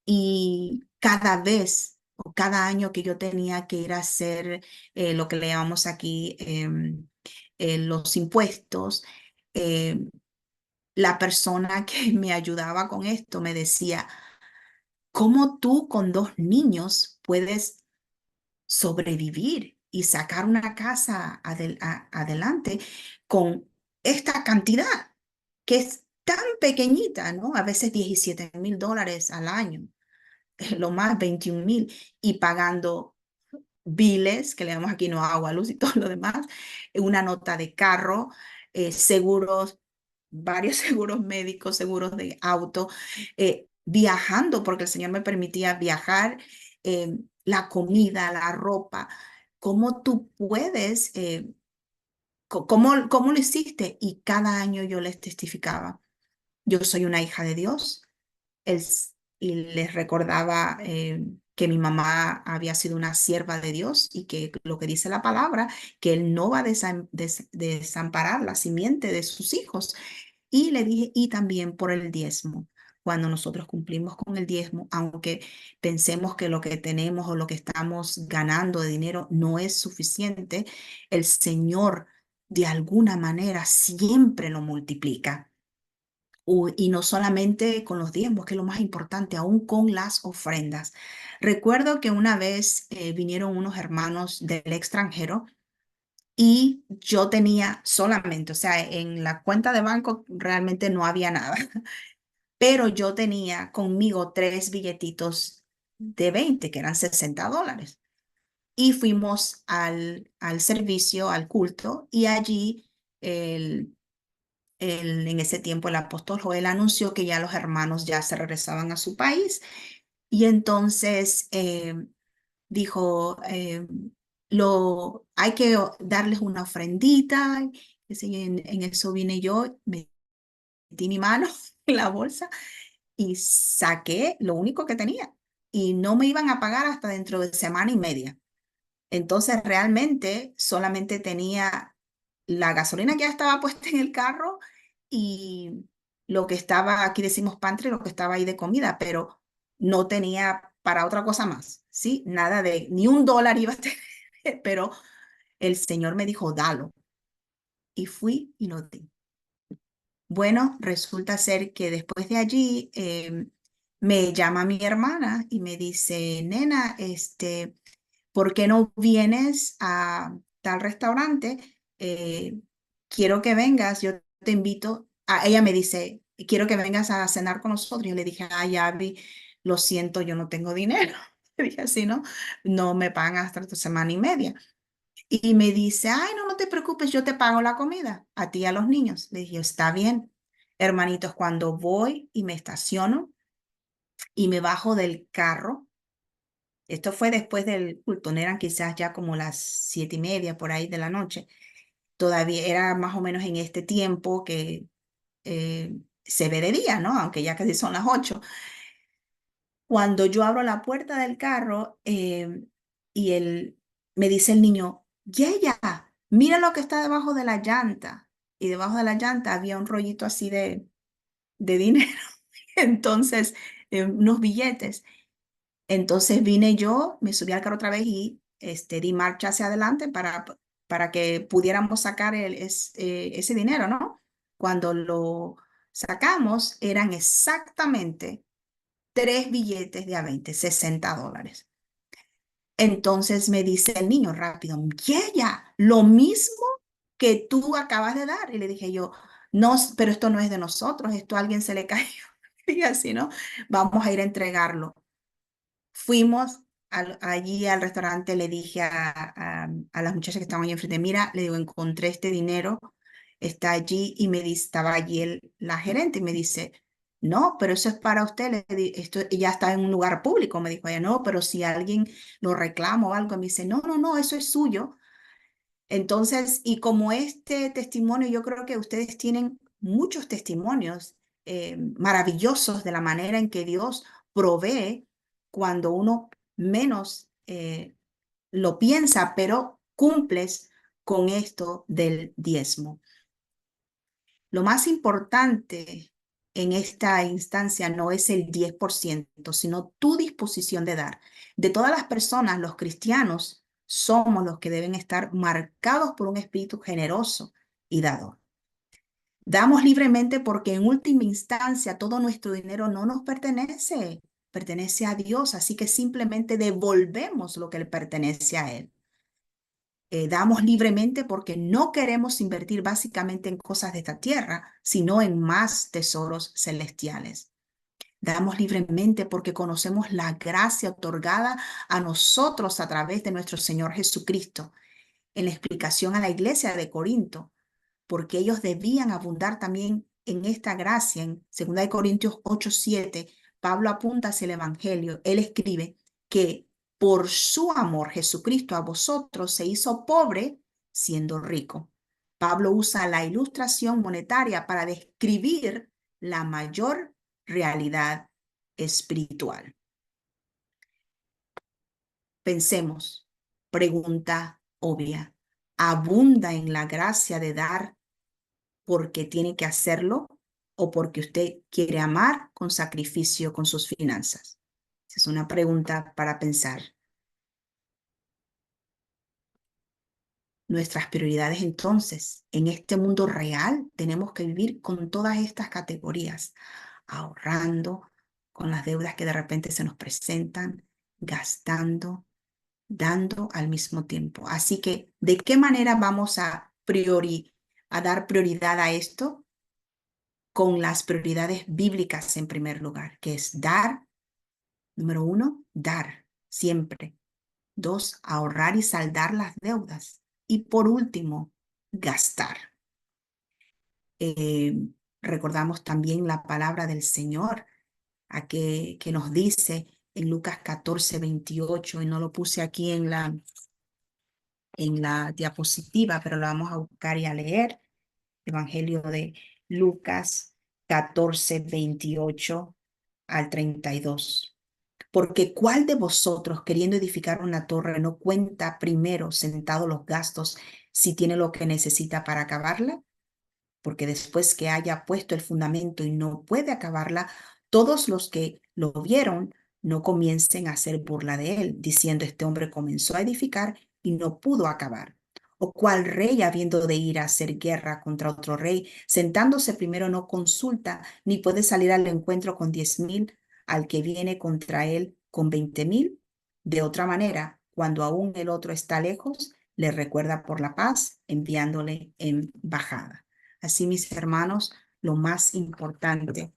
y cada vez o cada año que yo tenía que ir a hacer lo que le llamamos aquí los impuestos, eh, la persona que me ayudaba con esto me decía, ¿cómo tú con dos niños puedes sobrevivir y sacar una casa adelante con esta cantidad que es tan pequeñita, ¿no? A veces $17,000 al año. lo más 21,000 y pagando biles, que le damos aquí no agua, luz y todo lo demás, una nota de carro, seguros, varios seguros médicos, seguros de auto, viajando, porque el Señor me permitía viajar, la comida, la ropa. ¿Cómo tú puedes, cómo lo hiciste? Y cada año yo les testificaba, yo soy una hija de Dios, él, y les recordaba que mi mamá había sido una sierva de Dios y que lo que dice la palabra, que Él no va a desamparar la simiente de sus hijos. Y le dije, y también por el diezmo. Cuando nosotros cumplimos con el diezmo, aunque pensemos que lo que tenemos o lo que estamos ganando de dinero no es suficiente, el Señor de alguna manera siempre lo multiplica. Y no solamente con los diezmos, que es lo más importante, aún con las ofrendas. Recuerdo que una vez vinieron unos hermanos del extranjero y yo tenía solamente, o sea, en la cuenta de banco realmente no había nada, pero yo tenía conmigo 3 billetitos de 20 que eran $60. Y fuimos al servicio, al culto, y allí en ese tiempo el apóstol Joel anunció que ya los hermanos ya se regresaban a su país y entonces dijo, hay que darles una ofrendita. En eso vine yo, metí mi mano en la bolsa y saqué lo único que tenía y no me iban a pagar hasta dentro de semana y media. Entonces realmente solamente tenía la gasolina que ya estaba puesta en el carro y lo que estaba, aquí decimos pantry, lo que estaba ahí de comida, pero no tenía para otra cosa más, ¿sí? Nada de, ni $1 iba a tener, pero el Señor me dijo, dalo. Y fui y lo di. Bueno, resulta ser que después de allí me llama mi hermana y me dice, nena, ¿por qué no vienes a tal restaurante? Quiero que vengas, yo te invito. Ella me dice, quiero que vengas a cenar con nosotros. Yo le dije, ay, Abby, lo siento, yo no tengo dinero. Le dije así, ¿no? No me pagan hasta tu semana y media. Y me dice, ay, no, no te preocupes, yo te pago la comida, a ti y a los niños. Le dije, está bien. Hermanitos, cuando voy y me estaciono y me bajo del carro, esto fue después del culto, no eran quizás ya como las 7:30 por ahí de la noche. Todavía era más o menos en este tiempo que se ve de día, ¿no? Aunque ya casi son las 8. Cuando yo abro la puerta del carro y me dice el niño, Yeya, mira lo que está debajo de la llanta. Y debajo de la llanta había un rollito así de dinero. Entonces, unos billetes. Entonces vine yo, me subí al carro otra vez y di marcha hacia adelante para que pudiéramos sacar ese dinero, ¿no? Cuando lo sacamos, eran exactamente 3 billetes de a 20, $60. Entonces me dice el niño rápido, ella, lo mismo que tú acabas de dar. Y le dije yo, no, pero esto no es de nosotros, esto a alguien se le cayó. Y así, ¿no? Vamos a ir a entregarlo. Fuimos allí al restaurante, le dije a las muchachas que estaban ahí enfrente, mira, le digo, encontré este dinero, está allí y me dice, estaba allí la gerente y me dice, no, pero eso es para usted, esto ya está en un lugar público, me dijo ella, no, pero si alguien lo reclama o algo, me dice, no, no, no, eso es suyo. Entonces, y como este testimonio, yo creo que ustedes tienen muchos testimonios maravillosos de la manera en que Dios provee cuando uno menos lo piensa, pero cumples con esto del diezmo. Lo más importante en esta instancia no es el 10%, sino tu disposición de dar. De todas las personas, los cristianos somos los que deben estar marcados por un espíritu generoso y dador. Damos libremente porque en última instancia todo nuestro dinero no nos pertenece, pertenece a Dios, así que simplemente devolvemos lo que le pertenece a Él. Damos libremente porque no queremos invertir básicamente en cosas de esta tierra, sino en más tesoros celestiales. Damos libremente porque conocemos la gracia otorgada a nosotros a través de nuestro Señor Jesucristo. En la explicación a la iglesia de Corinto, porque ellos debían abundar también en esta gracia. En 2 Corintios 8:7, Pablo apunta hacia el Evangelio. Él escribe que por su amor Jesucristo a vosotros se hizo pobre siendo rico. Pablo usa la ilustración monetaria para describir la mayor realidad espiritual. Pensemos, pregunta obvia, ¿abunda en la gracia de dar porque tiene que hacerlo o porque usted quiere amar con sacrificio con sus finanzas? Esa es una pregunta para pensar. Nuestras prioridades entonces, en este mundo real, tenemos que vivir con todas estas categorías, ahorrando, con las deudas que de repente se nos presentan, gastando, dando al mismo tiempo. Así que, ¿de qué manera vamos a dar prioridad a esto? Con las prioridades bíblicas en primer lugar, que es dar, número uno, dar siempre. Dos, ahorrar y saldar las deudas. Y por último, gastar. Eh, Recordamos también la palabra del Señor, que nos dice en Lucas 14:28, y no lo puse aquí en la diapositiva, pero lo vamos a buscar y a leer. Evangelio de Lucas 14:28 al 32. Porque ¿cuál de vosotros, queriendo edificar una torre, no cuenta primero sentado los gastos si tiene lo que necesita para acabarla? Porque después que haya puesto el fundamento y no puede acabarla, todos los que lo vieron no comiencen a hacer burla de él, diciendo: este hombre comenzó a edificar y no pudo acabar. O cuál rey, habiendo de ir a hacer guerra contra otro rey, sentándose primero no consulta, ni puede salir al encuentro con 10,000 al que viene contra él con 20,000. De otra manera, cuando aún el otro está lejos, le recuerda por la paz, enviándole embajada. Así, mis hermanos, lo más importante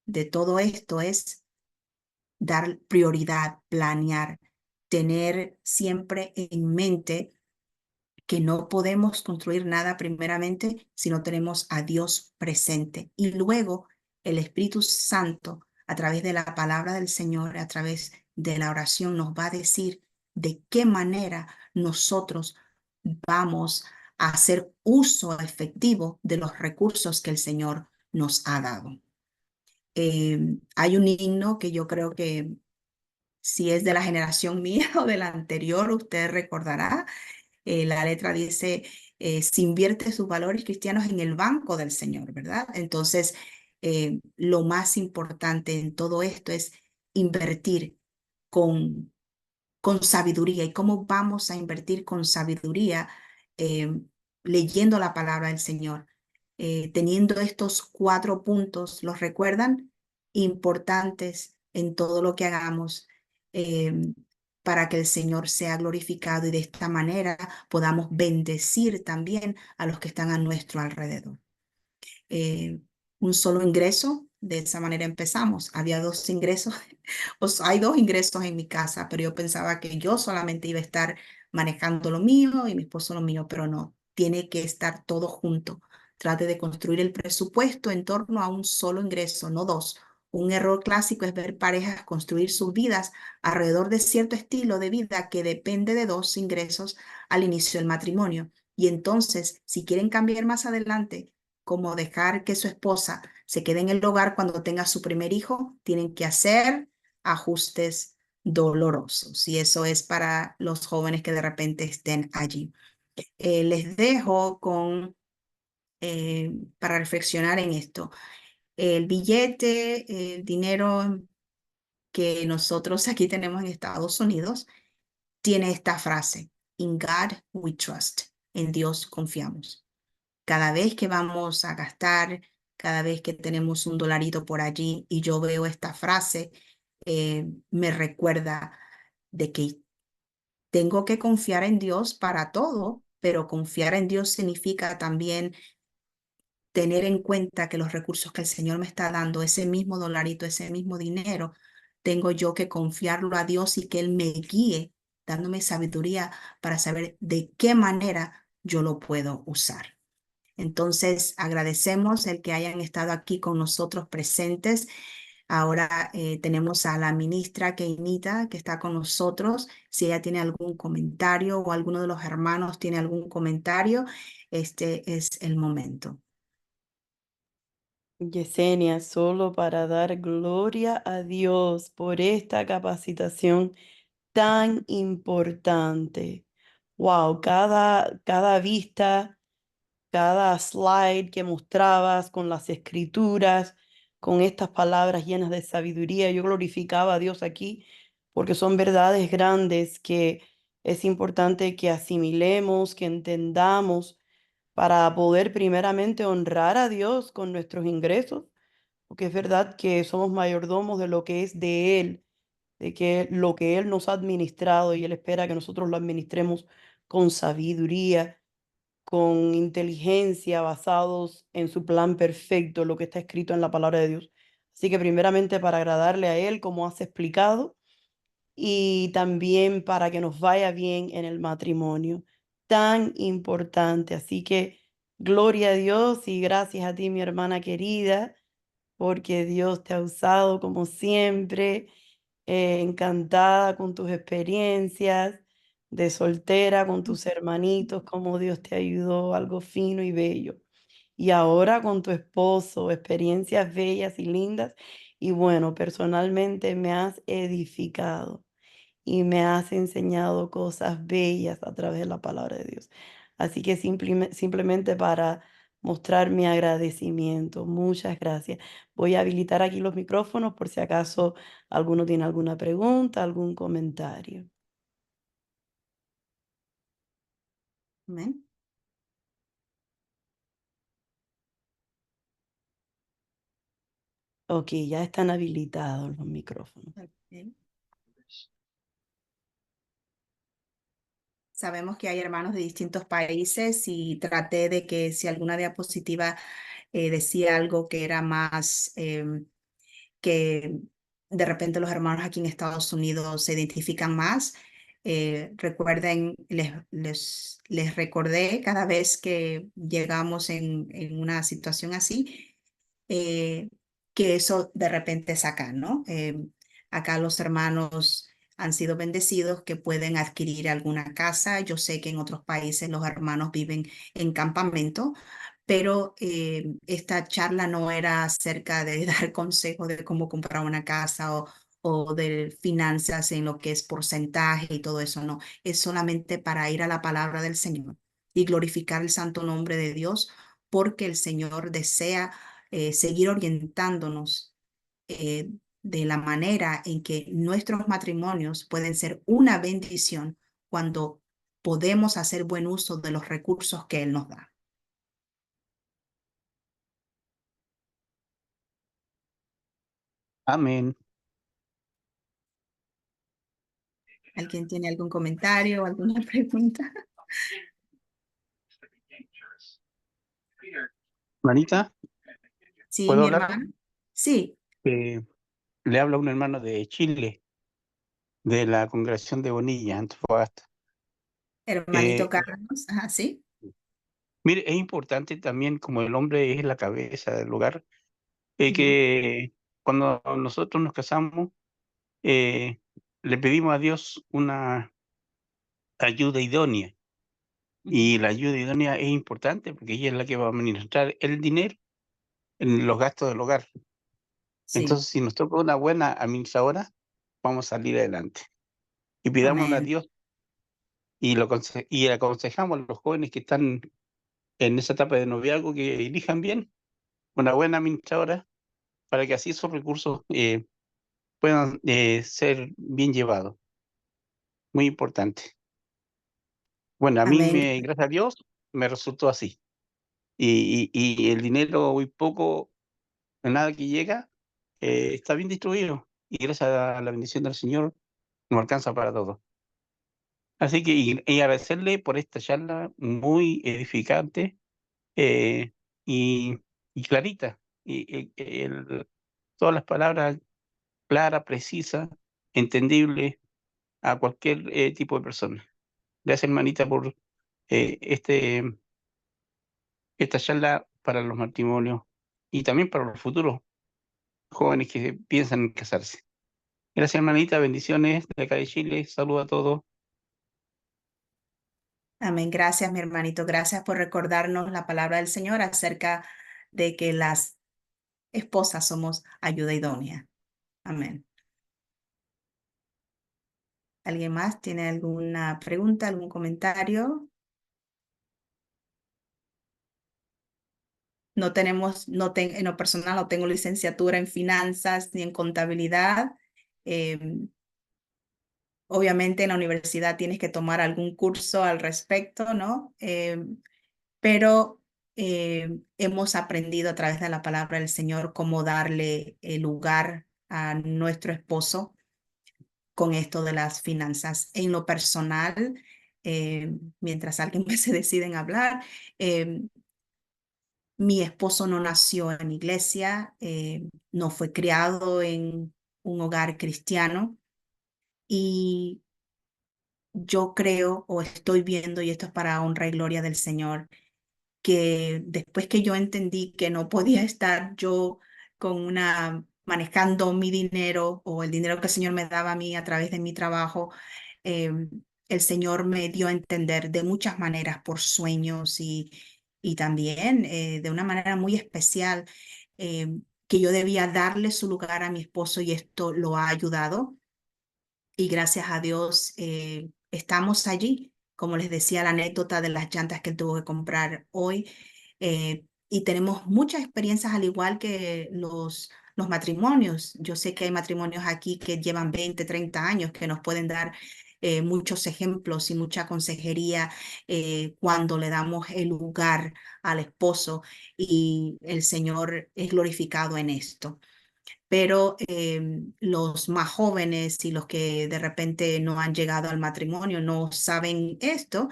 de todo esto es dar prioridad, planear, tener siempre en mente que no podemos construir nada primeramente si no tenemos a Dios presente. Y luego el Espíritu Santo, a través de la palabra del Señor, a través de la oración, nos va a decir de qué manera nosotros vamos a hacer uso efectivo de los recursos que el Señor nos ha dado. Hay un himno que yo creo que si es de la generación mía o de la anterior, usted recordará. La letra dice: se invierte sus valores cristianos en el banco del Señor, ¿verdad? Entonces, lo más importante en todo esto es invertir con sabiduría. ¿Y cómo vamos a invertir con sabiduría? Eh, Leyendo la palabra del Señor, teniendo estos 4 puntos, ¿los recuerdan? Importantes en todo lo que hagamos, eh, para que el Señor sea glorificado y de esta manera podamos bendecir también a los que están a nuestro alrededor. eh, un solo ingreso. De esa manera empezamos. Había 2 ingresos, hay 2 ingresos en mi casa, pero yo pensaba que yo solamente iba a estar manejando lo mío y mi esposo lo mío, pero no, tiene que estar todo junto. Trate de construir el presupuesto en torno a un solo ingreso, no dos. Un error clásico es ver parejas construir sus vidas alrededor de cierto estilo de vida que depende de 2 ingresos al inicio del matrimonio. Y entonces, si quieren cambiar más adelante, como dejar que su esposa se quede en el hogar cuando tenga su primer hijo, tienen que hacer ajustes dolorosos. Y eso es para los jóvenes que de repente estén allí. Les dejo para reflexionar en esto. El billete, el dinero que nosotros aquí tenemos en Estados Unidos, tiene esta frase: In God we trust. En Dios confiamos. Cada vez que vamos a gastar, cada vez que tenemos un dolarito por allí y yo veo esta frase, me recuerda de que tengo que confiar en Dios para todo, pero confiar en Dios significa también tener en cuenta que los recursos que el Señor me está dando, ese mismo dolarito, ese mismo dinero, tengo yo que confiarlo a Dios y que Él me guíe, dándome sabiduría para saber de qué manera yo lo puedo usar. Entonces, agradecemos el que hayan estado aquí con nosotros presentes. Ahora tenemos a la ministra Keinita que está con nosotros. Si ella tiene algún comentario o alguno de los hermanos tiene algún comentario, este es el momento. Yesenia, solo para dar gloria a Dios por esta capacitación tan importante. Wow, cada vista, cada slide que mostrabas con las escrituras, con estas palabras llenas de sabiduría, yo glorificaba a Dios aquí porque son verdades grandes que es importante que asimilemos, que entendamos para poder primeramente honrar a Dios con nuestros ingresos, porque es verdad que somos mayordomos de lo que es de Él, de que lo que Él nos ha administrado y Él espera que nosotros lo administremos con sabiduría, con inteligencia, basados en su plan perfecto, lo que está escrito en la palabra de Dios. Así que primeramente para agradarle a Él, como has explicado, y también para que nos vaya bien en el matrimonio. Tan importante. Así que gloria a Dios y gracias a ti, mi hermana querida, porque Dios te ha usado como siempre. Encantada con tus experiencias de soltera, con tus hermanitos, cómo Dios te ayudó, algo fino y bello. Y ahora con tu esposo, experiencias bellas y lindas. Y bueno, personalmente me has edificado y me has enseñado cosas bellas a través de la palabra de Dios. Así que simplemente para mostrar mi agradecimiento. Muchas gracias. Voy a habilitar aquí los micrófonos por si acaso alguno tiene alguna pregunta, algún comentario. Amén. Ok, ya están habilitados los micrófonos. Ok. Sabemos que hay hermanos de distintos países y traté de que si alguna diapositiva decía algo que era más que de repente los hermanos aquí en Estados Unidos se identifican más. Recuerden, les recordé cada vez que llegamos en una situación así, eh, que eso de repente es acá, ¿no? Acá los hermanos han sido bendecidos que pueden adquirir alguna casa. Yo sé que en otros países los hermanos viven en campamento, pero esta charla no era acerca de dar consejos de cómo comprar una casa o de finanzas en lo que es porcentaje y todo eso, no. Es solamente para ir a la palabra del Señor y glorificar el santo nombre de Dios, porque el Señor desea seguir orientándonos de la manera en que nuestros matrimonios pueden ser una bendición cuando podemos hacer buen uso de los recursos que Él nos da. Amén. ¿Alguien tiene algún comentario o alguna pregunta? Manita, Sí, ¿puedo mi hablar? hermano. Sí, Eh, Le habla un hermano de Chile, de la congregación de Bonilla, Antofagasta. hermanito Eh, Carlos. Ajá, sí. Mire, es importante también, como el hombre es la cabeza del hogar, Ujú, que cuando nosotros nos casamos, eh, le pedimos a Dios una ayuda idónea. ujú. Y la ayuda idónea es importante porque ella es la que va a administrar el dinero en los gastos del hogar. Sí, Entonces, si nos toca una buena administradora, vamos a salir adelante. Y pidámosle a amén, Dios y aconsejamos a los jóvenes que están en esa etapa de noviazgo que elijan bien una buena administradora para que así esos recursos puedan ser bien llevados. Muy importante. Bueno, a mí, amén. gracias a Dios, me resultó así. Y el dinero, muy poco, nada que llega, está bien distribuido. Y gracias a la bendición del Señor, nos alcanza para todo. Así que y agradecerle por esta charla muy edificante. y, y clarita. Todas las palabras claras, precisas, entendibles a cualquier tipo de persona. Gracias, hermanita, por esta charla para los matrimonios y también para los futuros jóvenes que piensan en casarse. Gracias, hermanita. Bendiciones de acá de Chile. Saludos a todos. Amén. Gracias, mi hermanito. Gracias por recordarnos la palabra del Señor acerca de que las esposas somos ayuda idónea. Amén. ¿Alguien más tiene alguna pregunta, algún comentario? No tenemos, en lo personal no tengo licenciatura en finanzas ni en contabilidad. Obviamente en la universidad tienes que tomar algún curso al respecto, ¿no? Pero hemos aprendido a través de la palabra del Señor cómo darle el lugar a nuestro esposo con esto de las finanzas. En lo personal, mientras alguien se decide en hablar, mi esposo no nació en iglesia, no fue criado en un hogar cristiano y yo creo o estoy viendo, y esto es para honra y gloria del Señor, que después que yo entendí que no podía estar yo manejando mi dinero o el dinero que el Señor me daba a mí a través de mi trabajo, eh, el Señor me dio a entender de muchas maneras por sueños y también de una manera muy especial que yo debía darle su lugar a mi esposo y esto lo ha ayudado y gracias a Dios estamos allí. Como les decía, la anécdota de las llantas que él tuvo que comprar hoy. Y tenemos muchas experiencias al igual que los matrimonios. Yo sé que hay matrimonios aquí que llevan 20, 30 años que nos pueden dar muchos ejemplos y mucha consejería cuando le damos el lugar al esposo y el Señor es glorificado en esto, pero los más jóvenes y los que de repente no han llegado al matrimonio no saben esto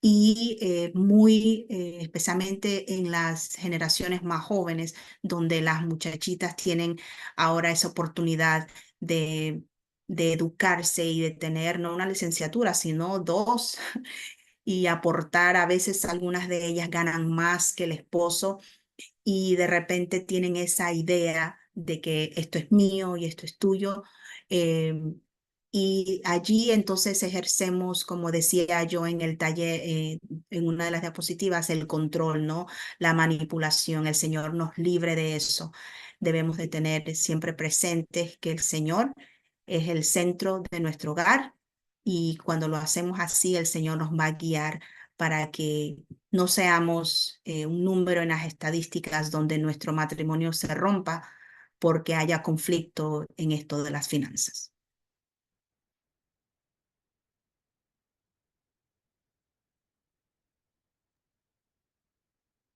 y muy especialmente en las generaciones más jóvenes donde las muchachitas tienen ahora esa oportunidad de educarse y de tener no una licenciatura, sino dos y aportar. A veces algunas de ellas ganan más que el esposo y de repente tienen esa idea de que esto es mío y esto es tuyo. eh, y allí entonces ejercemos, como decía yo en el taller, en una de las diapositivas, el control, ¿no? La manipulación. El Señor nos libre de eso. Debemos de tener siempre presentes que el Señor es el centro de nuestro hogar y cuando lo hacemos así, el Señor nos va a guiar para que no seamos un número en las estadísticas donde nuestro matrimonio se rompa porque haya conflicto en esto de las finanzas.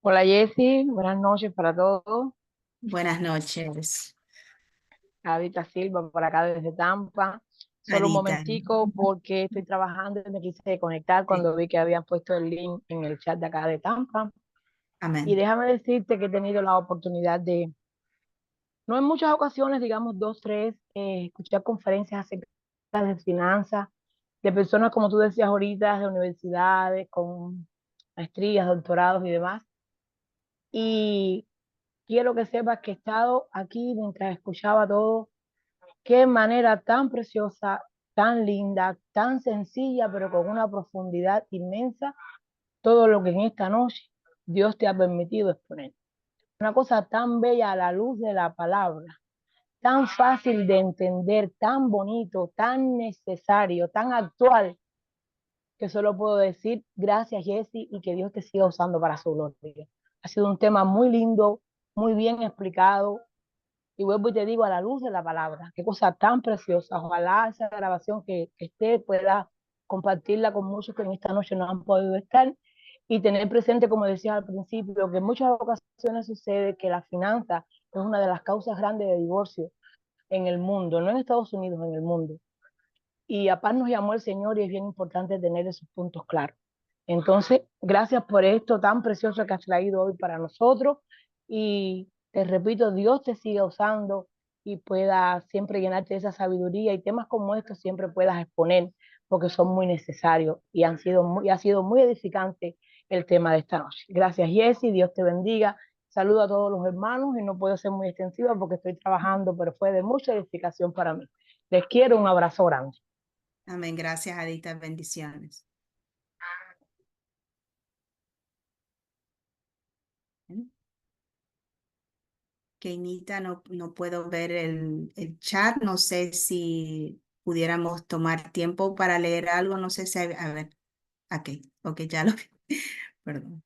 Hola Jessy, buenas noches para todos. Buenas noches, Adita Silva por acá desde Tampa. Solo un Adita. momentico porque estoy trabajando y me quise conectar Sí, cuando vi que habían puesto el link en el chat de acá de Tampa. Y amén. déjame decirte que he tenido la oportunidad de, no en muchas ocasiones, digamos dos, tres, escuchar conferencias acerca de finanzas, de personas como tú decías ahorita, de universidades, con maestrías, doctorados y demás. Y quiero que sepas que he estado aquí mientras escuchaba todo. Qué manera tan preciosa, tan linda, tan sencilla, pero con una profundidad inmensa, todo lo que en esta noche Dios te ha permitido exponer. Una cosa tan bella a la luz de la palabra, tan fácil de entender, tan bonito, tan necesario, tan actual, que solo puedo decir gracias, Jessy, y que Dios te siga usando para su gloria. Ha sido un tema muy lindo, muy bien explicado, y vuelvo y te digo, a la luz de la palabra, qué cosa tan preciosa. Ojalá esa grabación que esté pueda compartirla con muchos que en esta noche no han podido estar y tener presente, como decía al principio, que en muchas ocasiones sucede que la finanza es una de las causas grandes de divorcio en el mundo, no en Estados Unidos, en el mundo. Y a paz nos llamó el Señor y es bien importante tener esos puntos claros. Entonces, gracias por esto tan precioso que has traído hoy para nosotros y te repito, Dios te siga usando y pueda siempre llenarte de esa sabiduría y temas como estos siempre puedas exponer porque son muy necesarios y ha sido muy edificante el tema de esta noche. Gracias, Jessy, Dios te bendiga. Saludo a todos los hermanos y no puedo ser muy extensiva porque estoy trabajando, pero fue de mucha edificación para mí. Les quiero un abrazo grande. Amén. Gracias, Adita. Bendiciones. Keinita, no puedo ver el chat. No sé si pudiéramos tomar tiempo para leer algo. No sé si a ver. Ok, ya lo vi. Perdón.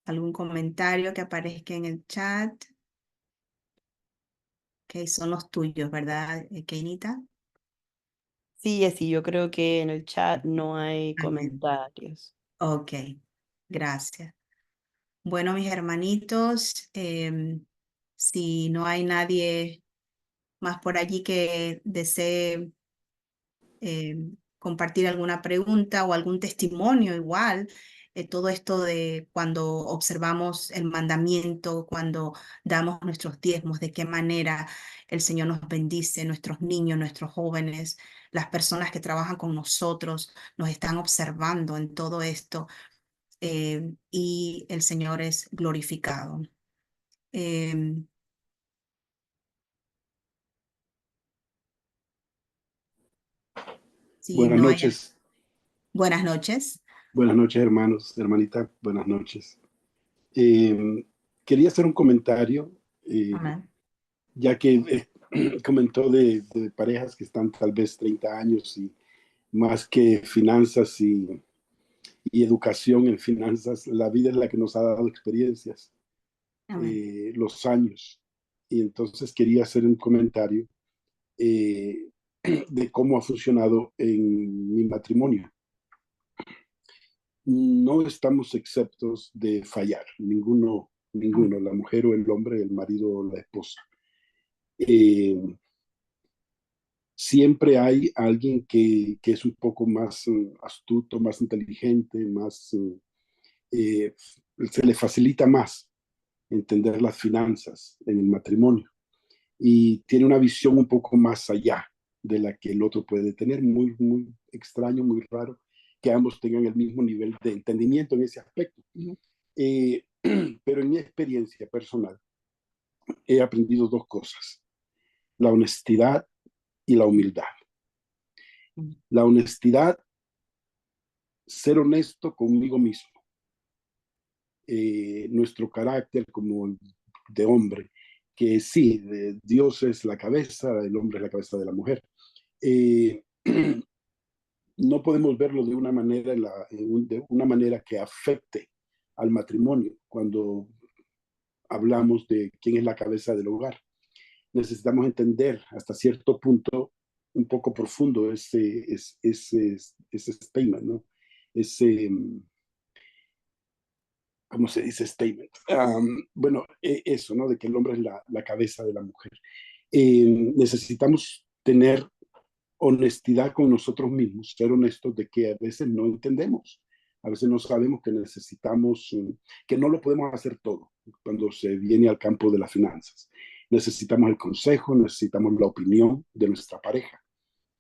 ¿Algún comentario que aparezca en el chat? Ok, son los tuyos, ¿verdad, Keinita? Sí, yo creo que en el chat no hay Amén. comentarios. Ok, gracias. Bueno, mis hermanitos, si no hay nadie más por allí que desee compartir alguna pregunta o algún testimonio igual, todo esto de cuando observamos el mandamiento, cuando damos nuestros diezmos, de qué manera el Señor nos bendice, nuestros niños, nuestros jóvenes, las personas que trabajan con nosotros, nos están observando en todo esto, y el Señor es glorificado. Em, si Buenas no hay... noches, Buenas noches. hermanos, hermanita, buenas noches. Quería hacer un comentario, Amén. ya que comentó de parejas que están tal vez 30 años y más que finanzas y educación en finanzas, la vida es la que nos ha dado experiencias, Amén. los años. Y entonces quería hacer un comentario eh, de cómo ha funcionado en mi matrimonio. No estamos exentos de fallar, ninguno, la mujer o el hombre, el marido o la esposa. Eh, Siempre hay alguien que es un poco más astuto, más inteligente, eh, se le facilita más entender las finanzas en el matrimonio y tiene una visión un poco más allá de la que el otro puede tener, muy extraño, muy raro que ambos tengan el mismo nivel de entendimiento en ese aspecto. Eh, pero en mi experiencia personal he aprendido dos cosas, la honestidad y la humildad. La honestidad, ser honesto conmigo mismo, nuestro carácter como de hombre, que sí, Dios es la cabeza, el hombre es la cabeza de la mujer. Eh, no podemos verlo de una manera, de una manera que afecte al matrimonio cuando hablamos de quién es la cabeza del hogar. Necesitamos entender hasta cierto punto un poco profundo ese statement, ¿no? Ese, ¿cómo se dice statement? Bueno, eso, ¿no? De que el hombre es la cabeza de la mujer. Necesitamos tener honestidad con nosotros mismos, ser honestos de que a veces no entendemos, a veces no sabemos que necesitamos, que no lo podemos hacer todo cuando se viene al campo de las finanzas. Necesitamos el consejo, necesitamos la opinión de nuestra pareja.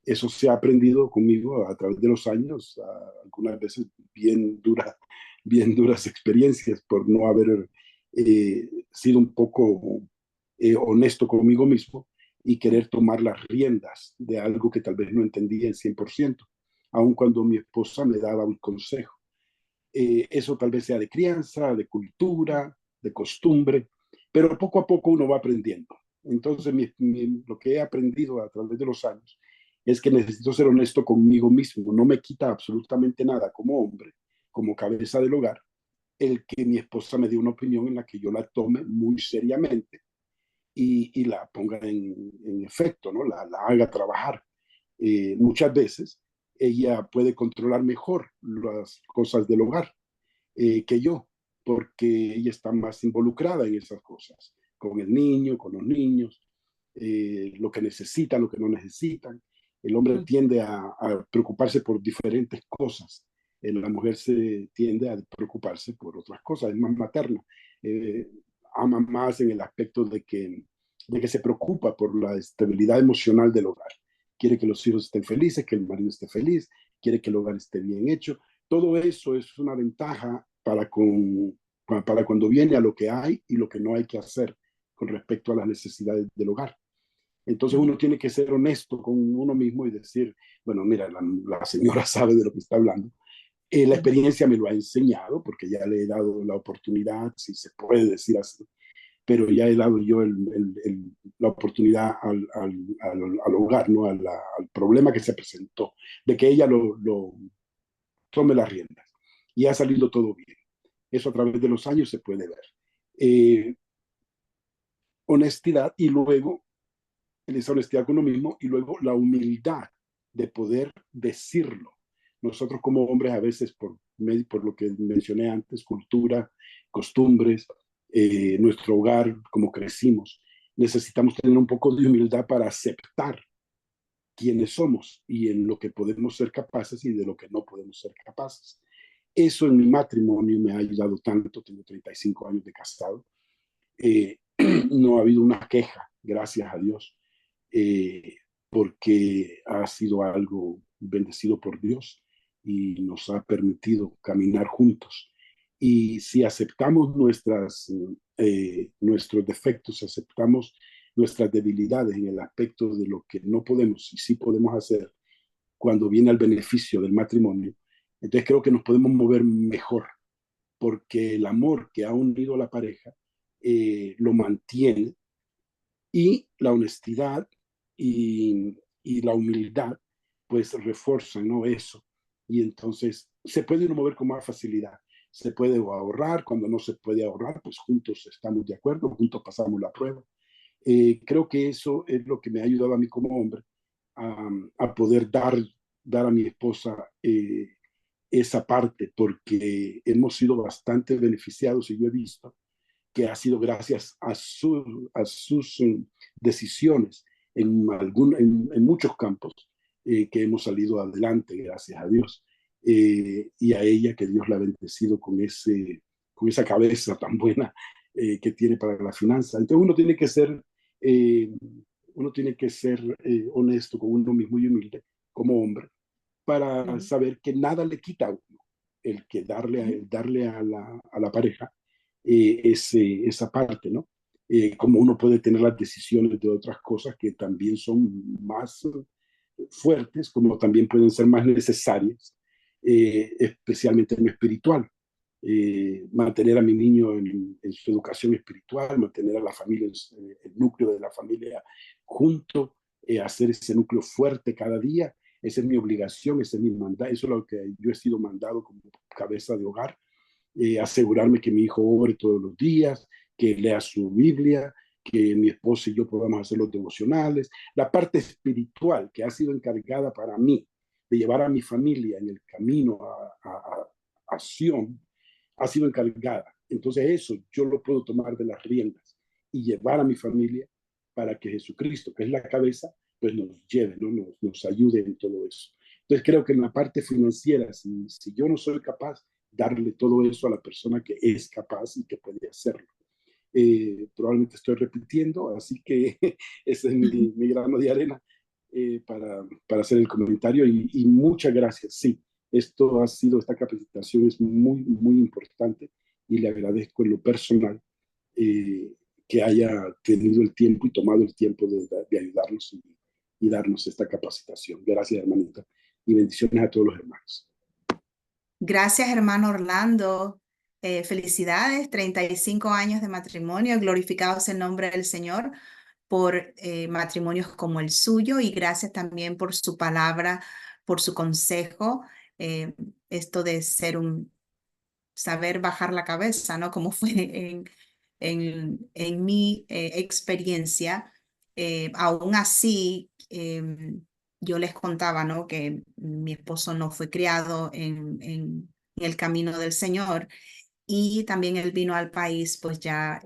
Eso se ha aprendido conmigo a través de los años, algunas veces bien duras experiencias por no haber sido un poco honesto conmigo mismo y querer tomar las riendas de algo que tal vez no entendía en 100%, aun cuando mi esposa me daba un consejo. Eso tal vez sea de crianza, de cultura, de costumbre, pero poco a poco uno va aprendiendo. Entonces, lo que he aprendido a través de los años es que necesito ser honesto conmigo mismo. No me quita absolutamente nada como hombre, como cabeza del hogar, el que mi esposa me dé una opinión en la que yo la tome muy seriamente y la ponga en efecto, ¿no? La haga trabajar. Muchas veces ella puede controlar mejor las cosas del hogar que yo, porque ella está más involucrada en esas cosas, con el niño, con los niños, lo que necesitan, lo que no necesitan. El hombre Mm. tiende a preocuparse por diferentes cosas. La mujer se tiende a preocuparse por otras cosas, es más materna. Ama más en el aspecto de que se preocupa por la estabilidad emocional del hogar. Quiere que los hijos estén felices, que el marido esté feliz, quiere que el hogar esté bien hecho. Todo eso es una ventaja para cuando viene a lo que hay y lo que no hay que hacer con respecto a las necesidades del hogar. Entonces uno tiene que ser honesto con uno mismo y decir, bueno, mira, la señora sabe de lo que está hablando. La experiencia me lo ha enseñado porque ya le he dado la oportunidad, si se puede decir así, pero ya he dado yo la oportunidad al hogar, ¿no? Al problema que se presentó, de que ella lo tome las riendas. Y ha salido todo bien. Eso a través de los años se puede ver. Honestidad y luego esa honestidad con uno mismo y luego la humildad de poder decirlo. Nosotros como hombres a veces por lo que mencioné antes, cultura, costumbres, nuestro hogar, como crecimos, necesitamos tener un poco de humildad para aceptar quiénes somos y en lo que podemos ser capaces y de lo que no podemos ser capaces. Eso en mi matrimonio me ha ayudado tanto, tengo 35 años de casado, no ha habido una queja, gracias a Dios, porque ha sido algo bendecido por Dios y nos ha permitido caminar juntos. Y si aceptamos nuestros defectos, aceptamos nuestras debilidades en el aspecto de lo que no podemos y sí podemos hacer cuando viene al beneficio del matrimonio, entonces creo que nos podemos mover mejor, porque el amor que ha unido a la pareja lo mantiene y la honestidad y la humildad pues refuerzan, ¿no? Eso. Y entonces se puede uno mover con más facilidad. Se puede ahorrar, cuando no se puede ahorrar, pues juntos estamos de acuerdo, juntos pasamos la prueba. Creo que eso es lo que me ha ayudado a mí como hombre a poder dar a mi esposa esa parte, porque hemos sido bastante beneficiados y yo he visto que ha sido gracias a sus decisiones en muchos campos que hemos salido adelante, gracias a Dios. Y a ella, que Dios la ha bendecido con esa cabeza tan buena que tiene para la finanza. Entonces eh, uno tiene que ser honesto con uno mismo y humilde como hombre para saber que nada le quita a uno el que darle a la pareja esa parte, ¿no? Como uno puede tener las decisiones de otras cosas que también son más fuertes, como también pueden ser más necesarias, especialmente en lo espiritual. Mantener a mi niño en su educación espiritual, mantener a la familia, el núcleo de la familia junto, hacer ese núcleo fuerte cada día. Esa es mi obligación, ese es mi mandato, eso es lo que yo he sido mandado como cabeza de hogar, asegurarme que mi hijo ore todos los días, que lea su Biblia, que mi esposa y yo podamos hacer los devocionales. La parte espiritual que ha sido encargada para mí de llevar a mi familia en el camino a Sion, ha sido encargada. Entonces eso yo lo puedo tomar de las riendas y llevar a mi familia para que Jesucristo, que es la cabeza, pues nos lleve, ¿no? nos ayude en todo eso. Entonces creo que en la parte financiera, si yo no soy capaz, darle todo eso a la persona que es capaz y que puede hacerlo. Probablemente estoy repitiendo, así que ese es mi grano de arena para hacer el comentario y muchas gracias. Sí, esta capacitación es muy, muy importante y le agradezco en lo personal que haya tenido el tiempo y tomado el tiempo de ayudarnos y darnos esta capacitación. Gracias, hermanita, y bendiciones a todos los hermanos. Gracias, hermano Orlando. Felicidades, 35 años de matrimonio, glorificados el nombre del Señor por matrimonios como el suyo y gracias también por su palabra, por su consejo, esto de saber bajar la cabeza, ¿no? Como fue en mi experiencia. Aún así, yo les contaba, ¿no? Que mi esposo no fue criado en el camino del Señor y también él vino al país pues ya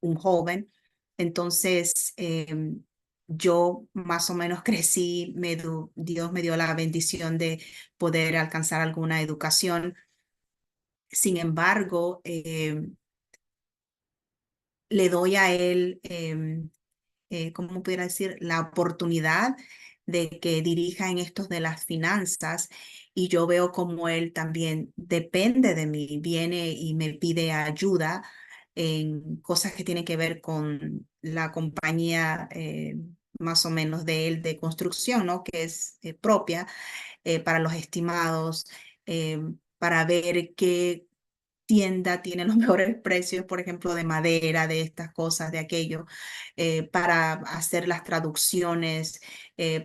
un joven. Entonces, yo más o menos crecí, Dios me dio la bendición de poder alcanzar alguna educación. Sin embargo, le doy a él, ¿cómo pudiera decir? La oportunidad de que dirija en estos de las finanzas, y yo veo como él también depende de mí, viene y me pide ayuda en cosas que tienen que ver con la compañía, más o menos de él de construcción, ¿no? Que es propia, para los estimados, eh, para ver qué tienda tiene los mejores precios, por ejemplo, de madera, de estas cosas, de aquello, para hacer las traducciones,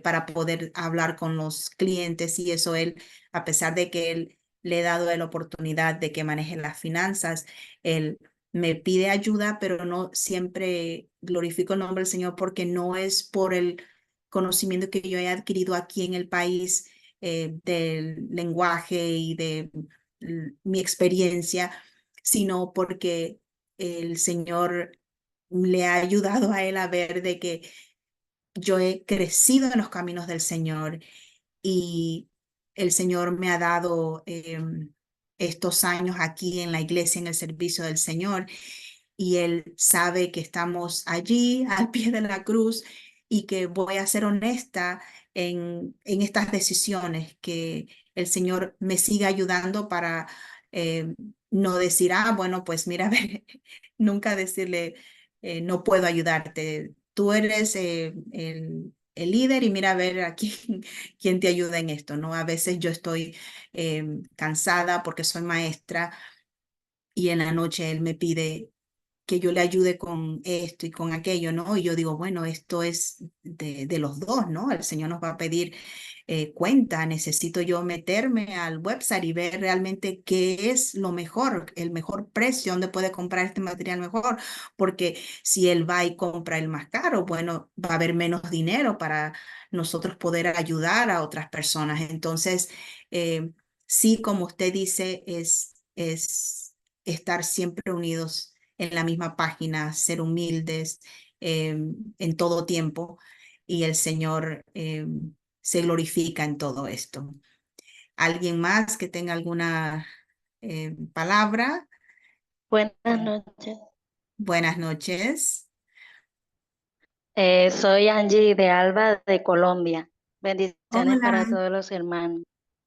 para poder hablar con los clientes y eso. Él, a pesar de que él le he dado la oportunidad de que maneje las finanzas, él me pide ayuda, pero no siempre glorifico el nombre del Señor porque no es por el conocimiento que yo he adquirido aquí en el país, del lenguaje y de mi experiencia, sino porque el Señor le ha ayudado a él a ver de que yo he crecido en los caminos del Señor, y el Señor me ha dado estos años aquí en la iglesia, en el servicio del Señor, y Él sabe que estamos allí al pie de la cruz y que voy a ser honesta en estas decisiones, que el Señor me siga ayudando para no decir, ah, bueno, pues mira, ve, nunca decirle, no puedo ayudarte. Tú eres el líder y mira a ver aquí quién te ayuda en esto, ¿no? A veces yo estoy cansada porque soy maestra y en la noche él me pide que yo le ayude con esto y con aquello, ¿no? Y yo digo, bueno, esto es de los dos, ¿no? El Señor nos va a pedir cuenta, necesito yo meterme al website y ver realmente qué es lo mejor, el mejor precio, dónde puede comprar este material mejor, porque si él va y compra el más caro, bueno, va a haber menos dinero para nosotros poder ayudar a otras personas. Entonces, sí, como usted dice, es estar siempre unidos en la misma página, ser humildes en todo tiempo, y el Señor se glorifica en todo esto. ¿Alguien más que tenga alguna palabra? Buenas noches. Buenas noches. Soy Angie de Alba de Colombia. Bendiciones para Hola, todos los hermanos.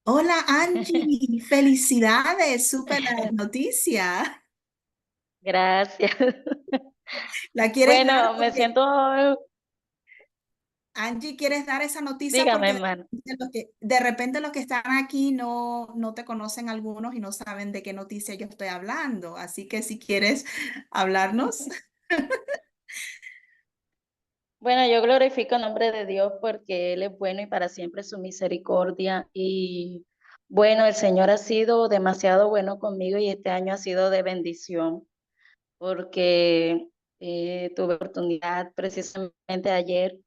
hola Angie, felicidades, súper la noticia. Gracias. ¿La quieres dar? Bueno, me Porque siento, Angie, ¿quieres dar esa noticia? dígame, Porque hermano. de repente los que están aquí no te conocen algunos y no saben de qué noticia yo estoy hablando. Así que si quieres hablarnos. Bueno, yo glorifico el nombre de Dios porque Él es bueno y para siempre su misericordia. Y bueno, el Señor ha sido demasiado bueno conmigo y este año ha sido de bendición porque tuve oportunidad precisamente ayer.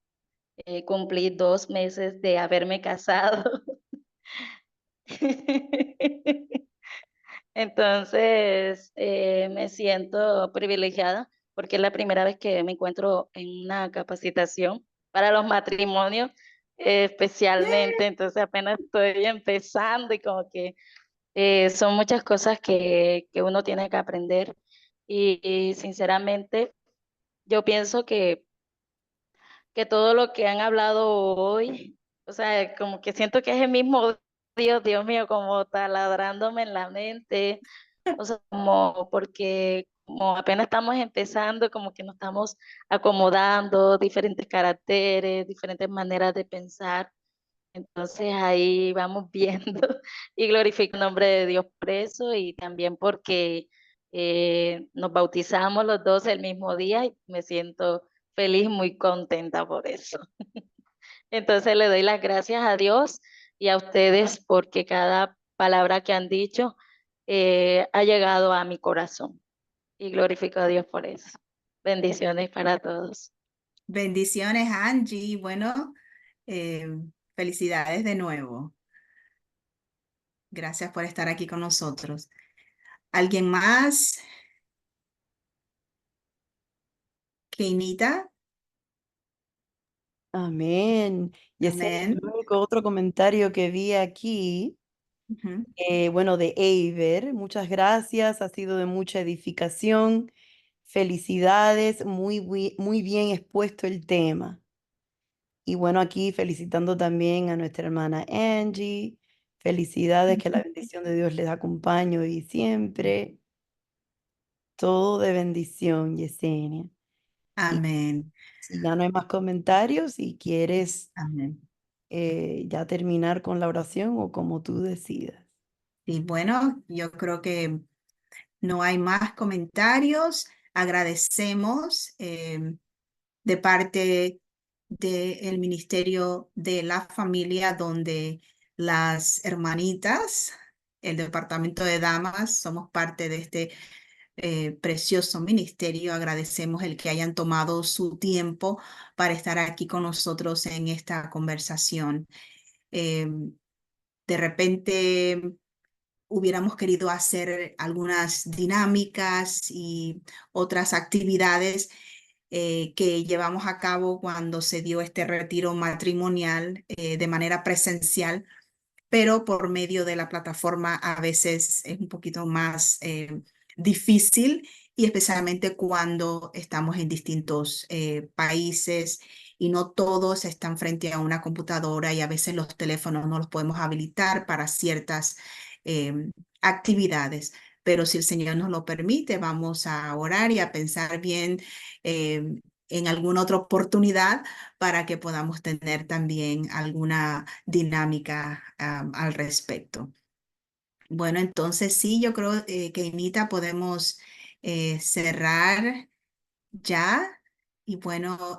Cumplí 2 meses de haberme casado. Entonces, me siento privilegiada porque es la primera vez que me encuentro en una capacitación para los matrimonios, especialmente. Entonces, apenas estoy empezando y como que son muchas cosas que uno tiene que aprender. Y sinceramente, yo pienso que todo lo que han hablado hoy, o sea, como que siento que es el mismo Dios, Dios mío, como taladrándome en la mente, o sea, como porque como apenas estamos empezando, como que nos estamos acomodando, diferentes caracteres, diferentes maneras de pensar. Entonces ahí vamos viendo y glorifico el nombre de Dios por eso y también porque nos bautizamos los dos el mismo día y me siento feliz, muy contenta por eso. Entonces le doy las gracias a Dios y a ustedes porque cada palabra que han dicho ha llegado a mi corazón y glorifico a Dios por eso. Bendiciones para todos. Bendiciones, Angie. Bueno, eh, felicidades de nuevo. Gracias por estar aquí con nosotros. ¿Alguien más? Keinita. Amén. Y ese es el Amén. único otro comentario que vi aquí. Ujú. Bueno, de Eiber, muchas gracias, ha sido de mucha edificación. Felicidades, muy bien expuesto el tema. Y bueno, aquí felicitando también a nuestra hermana Angie. Felicidades, que la bendición de Dios les acompañe hoy y siempre. Todo de bendición, Yesenia. Y Amén. si ya no hay más comentarios, si quieres Amén. ya terminar con la oración o como tú decidas. Y bueno, yo creo que no hay más comentarios. Agradecemos de parte del Ministerio de la Familia, donde las hermanitas, el Departamento de Damas, somos parte de este precioso ministerio. Agradecemos el que hayan tomado su tiempo para estar aquí con nosotros en esta conversación. De repente hubiéramos querido hacer algunas dinámicas y otras actividades que llevamos a cabo cuando se dio este retiro matrimonial de manera presencial, pero por medio de la plataforma a veces es un poquito más difícil, y especialmente cuando estamos en distintos países y no todos están frente a una computadora, y a veces los teléfonos no los podemos habilitar para ciertas actividades. Pero si el Señor nos lo permite, vamos a orar y a pensar bien en alguna otra oportunidad para que podamos tener también alguna dinámica al respecto. Bueno, entonces sí, yo creo que Inita podemos cerrar ya. Y bueno,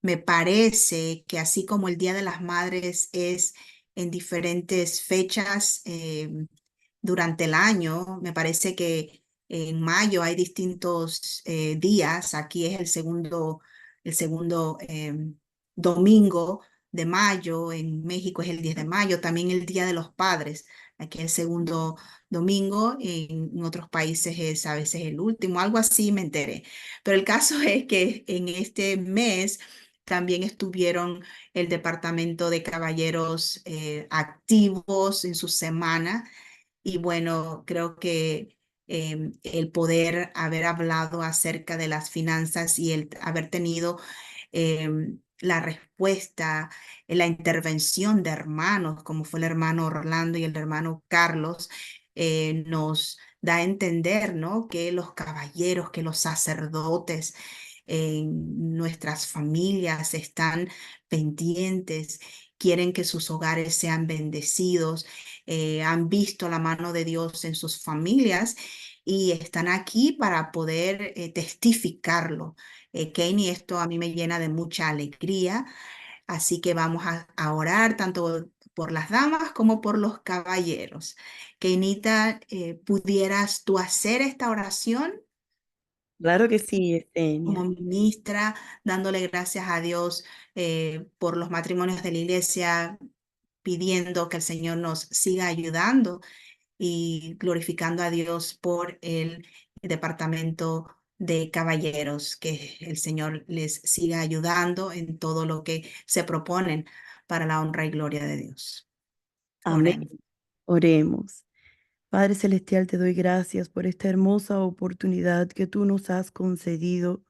me parece que así como el Día de las Madres es en diferentes fechas durante el año, me parece que en mayo hay distintos días. Aquí es el segundo domingo de mayo. En México es el 10 de mayo. También el Día de los Padres. Aquí el segundo domingo. En otros países es a veces el último, algo así me enteré. Pero el caso es que en este mes también estuvieron el Departamento de Caballeros activos en su semana. Y bueno, creo que el poder haber hablado acerca de las finanzas y el haber tenido la respuesta, la intervención de hermanos, como fue el hermano Orlando y el hermano Carlos, nos da a entender, ¿no? Que los caballeros, que los sacerdotes en nuestras familias están pendientes, quieren que sus hogares sean bendecidos, han visto la mano de Dios en sus familias y están aquí para poder testificarlo. Kenny, esto a mí me llena de mucha alegría, así que vamos a orar tanto por las damas como por los caballeros. Kenita, ¿pudieras tú hacer esta oración Claro que sí, Yesenia. como ministra, dándole gracias a Dios por los matrimonios de la iglesia, pidiendo que el Señor nos siga ayudando y glorificando a Dios por el departamento de caballeros, que el Señor les siga ayudando en todo lo que se proponen para la honra y gloria de Dios? Amén. Oremos. Oremos. Padre Celestial, te doy gracias por esta hermosa oportunidad que tú nos has concedido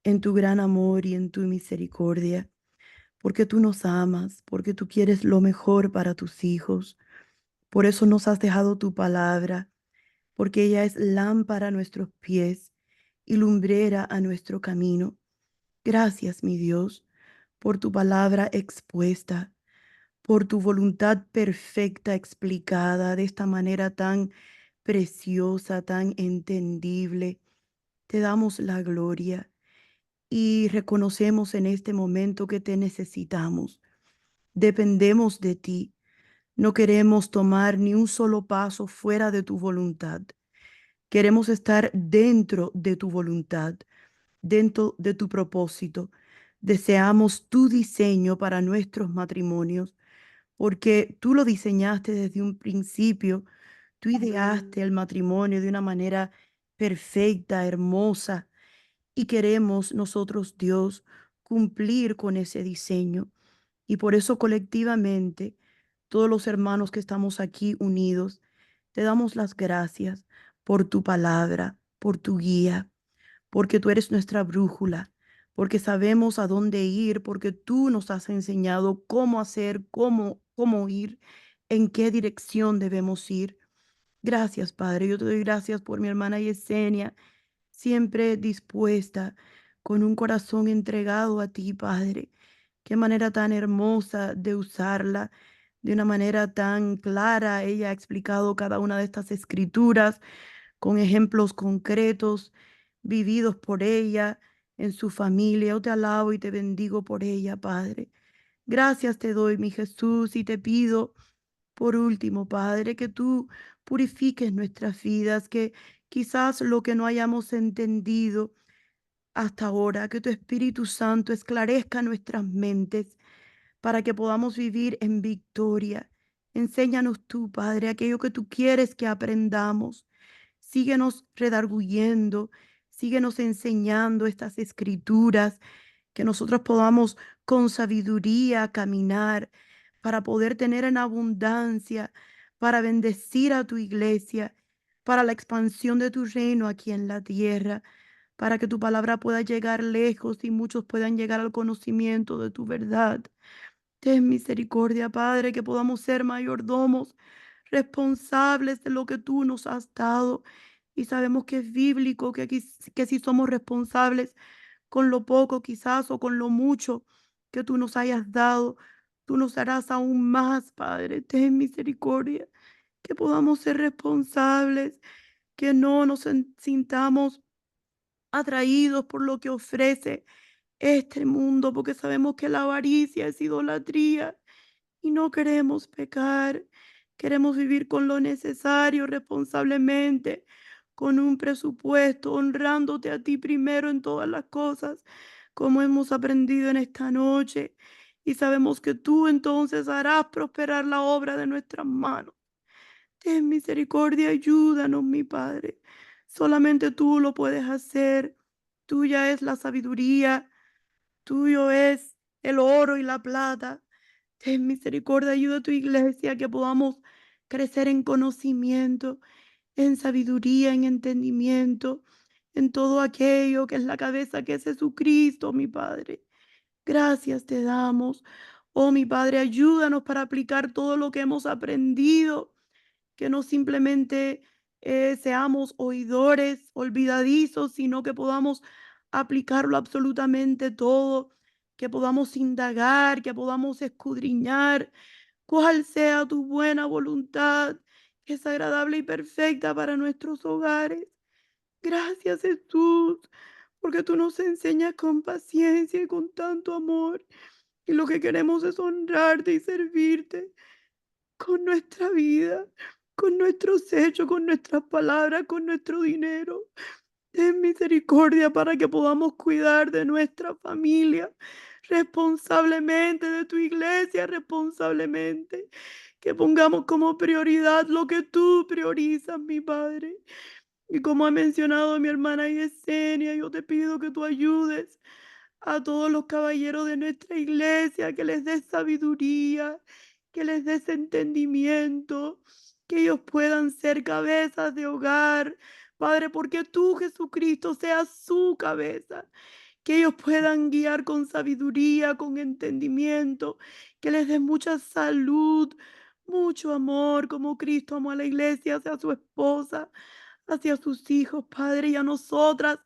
en tu gran amor y en tu misericordia, porque tú nos amas, porque tú quieres lo mejor para tus hijos. Por eso nos has dejado tu palabra, porque ella es lámpara a nuestros pies y lumbrera a nuestro camino. Gracias, mi Dios, por tu palabra expuesta, por tu voluntad perfecta explicada de esta manera tan preciosa, tan entendible. Te damos la gloria y reconocemos en este momento que te necesitamos. Dependemos de ti. No queremos tomar ni un solo paso fuera de tu voluntad. Queremos estar dentro de tu voluntad, dentro de tu propósito. Deseamos tu diseño para nuestros matrimonios, porque tú lo diseñaste desde un principio. Tú ideaste el matrimonio de una manera perfecta, hermosa, y queremos nosotros, Dios, cumplir con ese diseño. Y por eso colectivamente, todos los hermanos que estamos aquí unidos, te damos las gracias por tu palabra, por tu guía, porque tú eres nuestra brújula, porque sabemos a dónde ir, porque tú nos has enseñado cómo hacer, cómo ir, en qué dirección debemos ir. Gracias, Padre. Yo te doy gracias por mi hermana Yesenia, siempre dispuesta, con un corazón entregado a ti, Padre. Qué manera tan hermosa de usarla, de una manera tan clara. Ella ha explicado cada una de estas escrituras con ejemplos concretos vividos por ella en su familia. Yo te alabo y te bendigo por ella, Padre. Gracias te doy, mi Jesús, y te pido por último, Padre, que tú purifiques nuestras vidas, que quizás lo que no hayamos entendido hasta ahora, que tu Espíritu Santo esclarezca nuestras mentes para que podamos vivir en victoria. Enséñanos tú, Padre, aquello que tú quieres que aprendamos. Síguenos redarguyendo, síguenos enseñando estas escrituras, que nosotros podamos con sabiduría caminar para poder tener en abundancia, para bendecir a tu iglesia, para la expansión de tu reino aquí en la tierra, para que tu palabra pueda llegar lejos y muchos puedan llegar al conocimiento de tu verdad. Ten misericordia, Padre, que podamos ser mayordomos, responsables de lo que tú nos has dado. Y sabemos que es bíblico, que si somos responsables con lo poco quizás o con lo mucho que tú nos hayas dado, tú nos darás aún más, Padre. Ten misericordia, que podamos ser responsables, que no nos sintamos atraídos por lo que ofrece este mundo, porque sabemos que la avaricia es idolatría y no queremos pecar. Queremos vivir con lo necesario responsablemente, con un presupuesto, honrándote a ti primero en todas las cosas, como hemos aprendido en esta noche. Y sabemos que tú entonces harás prosperar la obra de nuestras manos. Ten misericordia, ayúdanos, mi Padre. Solamente tú lo puedes hacer. Tuya es la sabiduría, tuyo es el oro y la plata. Ten misericordia, ayuda a tu iglesia que podamos crecer en conocimiento, en sabiduría, en entendimiento, en todo aquello que es la cabeza, que es Jesucristo, mi Padre. Gracias te damos. Oh, mi Padre, ayúdanos para aplicar todo lo que hemos aprendido, que no simplemente seamos oidores, olvidadizos, sino que podamos aplicarlo absolutamente todo, que podamos indagar, que podamos escudriñar cuál sea tu buena voluntad, que es agradable y perfecta para nuestros hogares. Gracias, Jesús, porque tú nos enseñas con paciencia y con tanto amor. Y lo que queremos es honrarte y servirte con nuestra vida, con nuestros hechos, con nuestras palabras, con nuestro dinero. Ten misericordia para que podamos cuidar de nuestra familia responsablemente, de tu iglesia responsablemente. Que pongamos como prioridad lo que tú priorizas, mi Padre. Y como ha mencionado mi hermana Yesenia, yo te pido que tú ayudes a todos los caballeros de nuestra iglesia, que les des sabiduría, que les des entendimiento, que ellos puedan ser cabezas de hogar, Padre, porque tú, Jesucristo, seas su cabeza, que ellos puedan guiar con sabiduría, con entendimiento, que les des mucha salud, mucho amor, como Cristo amó a la iglesia, hacia su esposa, hacia sus hijos, Padre, y a nosotras.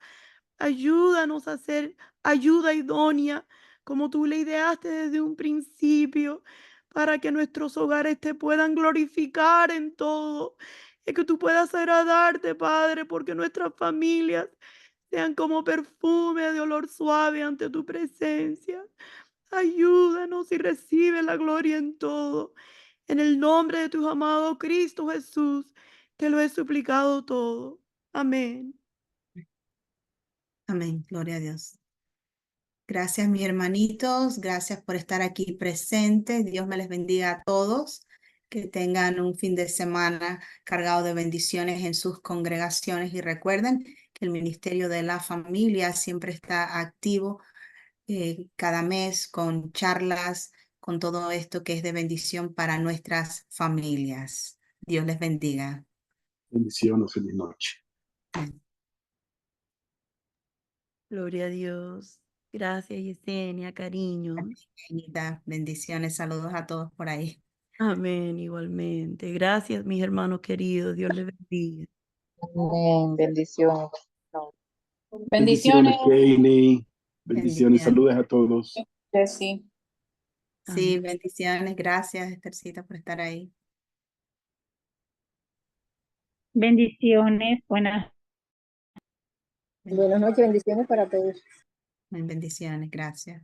Ayúdanos a ser ayuda idónea, como tú le ideaste desde un principio, para que nuestros hogares te puedan glorificar en todo, y que tú puedas agradarte, Padre, porque nuestras familias sean como perfume de olor suave ante tu presencia. Ayúdanos y recibe la gloria en todo. En el nombre de tu amado Cristo Jesús, te lo he suplicado todo. Amén. Amén, gloria a Dios. Gracias, mis hermanitos, gracias por estar aquí presentes. Dios me les bendiga a todos. Que tengan un fin de semana cargado de bendiciones en sus congregaciones y recuerden que el Ministerio de la Familia siempre está activo cada mes con charlas, con todo esto que es de bendición para nuestras familias. Dios les bendiga. Bendiciones, feliz noche. Amén. Gloria a Dios. Gracias, Yesenia, cariño. Bendiga, bendiciones, saludos a todos por ahí. Amén, igualmente. Gracias, mis hermanos queridos. Dios les bendiga. Amén. Bendiciones. Bendiciones, Bendiciones, Kaylee. Bendiciones, Bendiciones. saludos a todos. Jessy. Sí, bendiciones. Gracias, Esthercita, por estar ahí. Bendiciones, buenas. Buenas noches, bendiciones para todos. Bendiciones, gracias.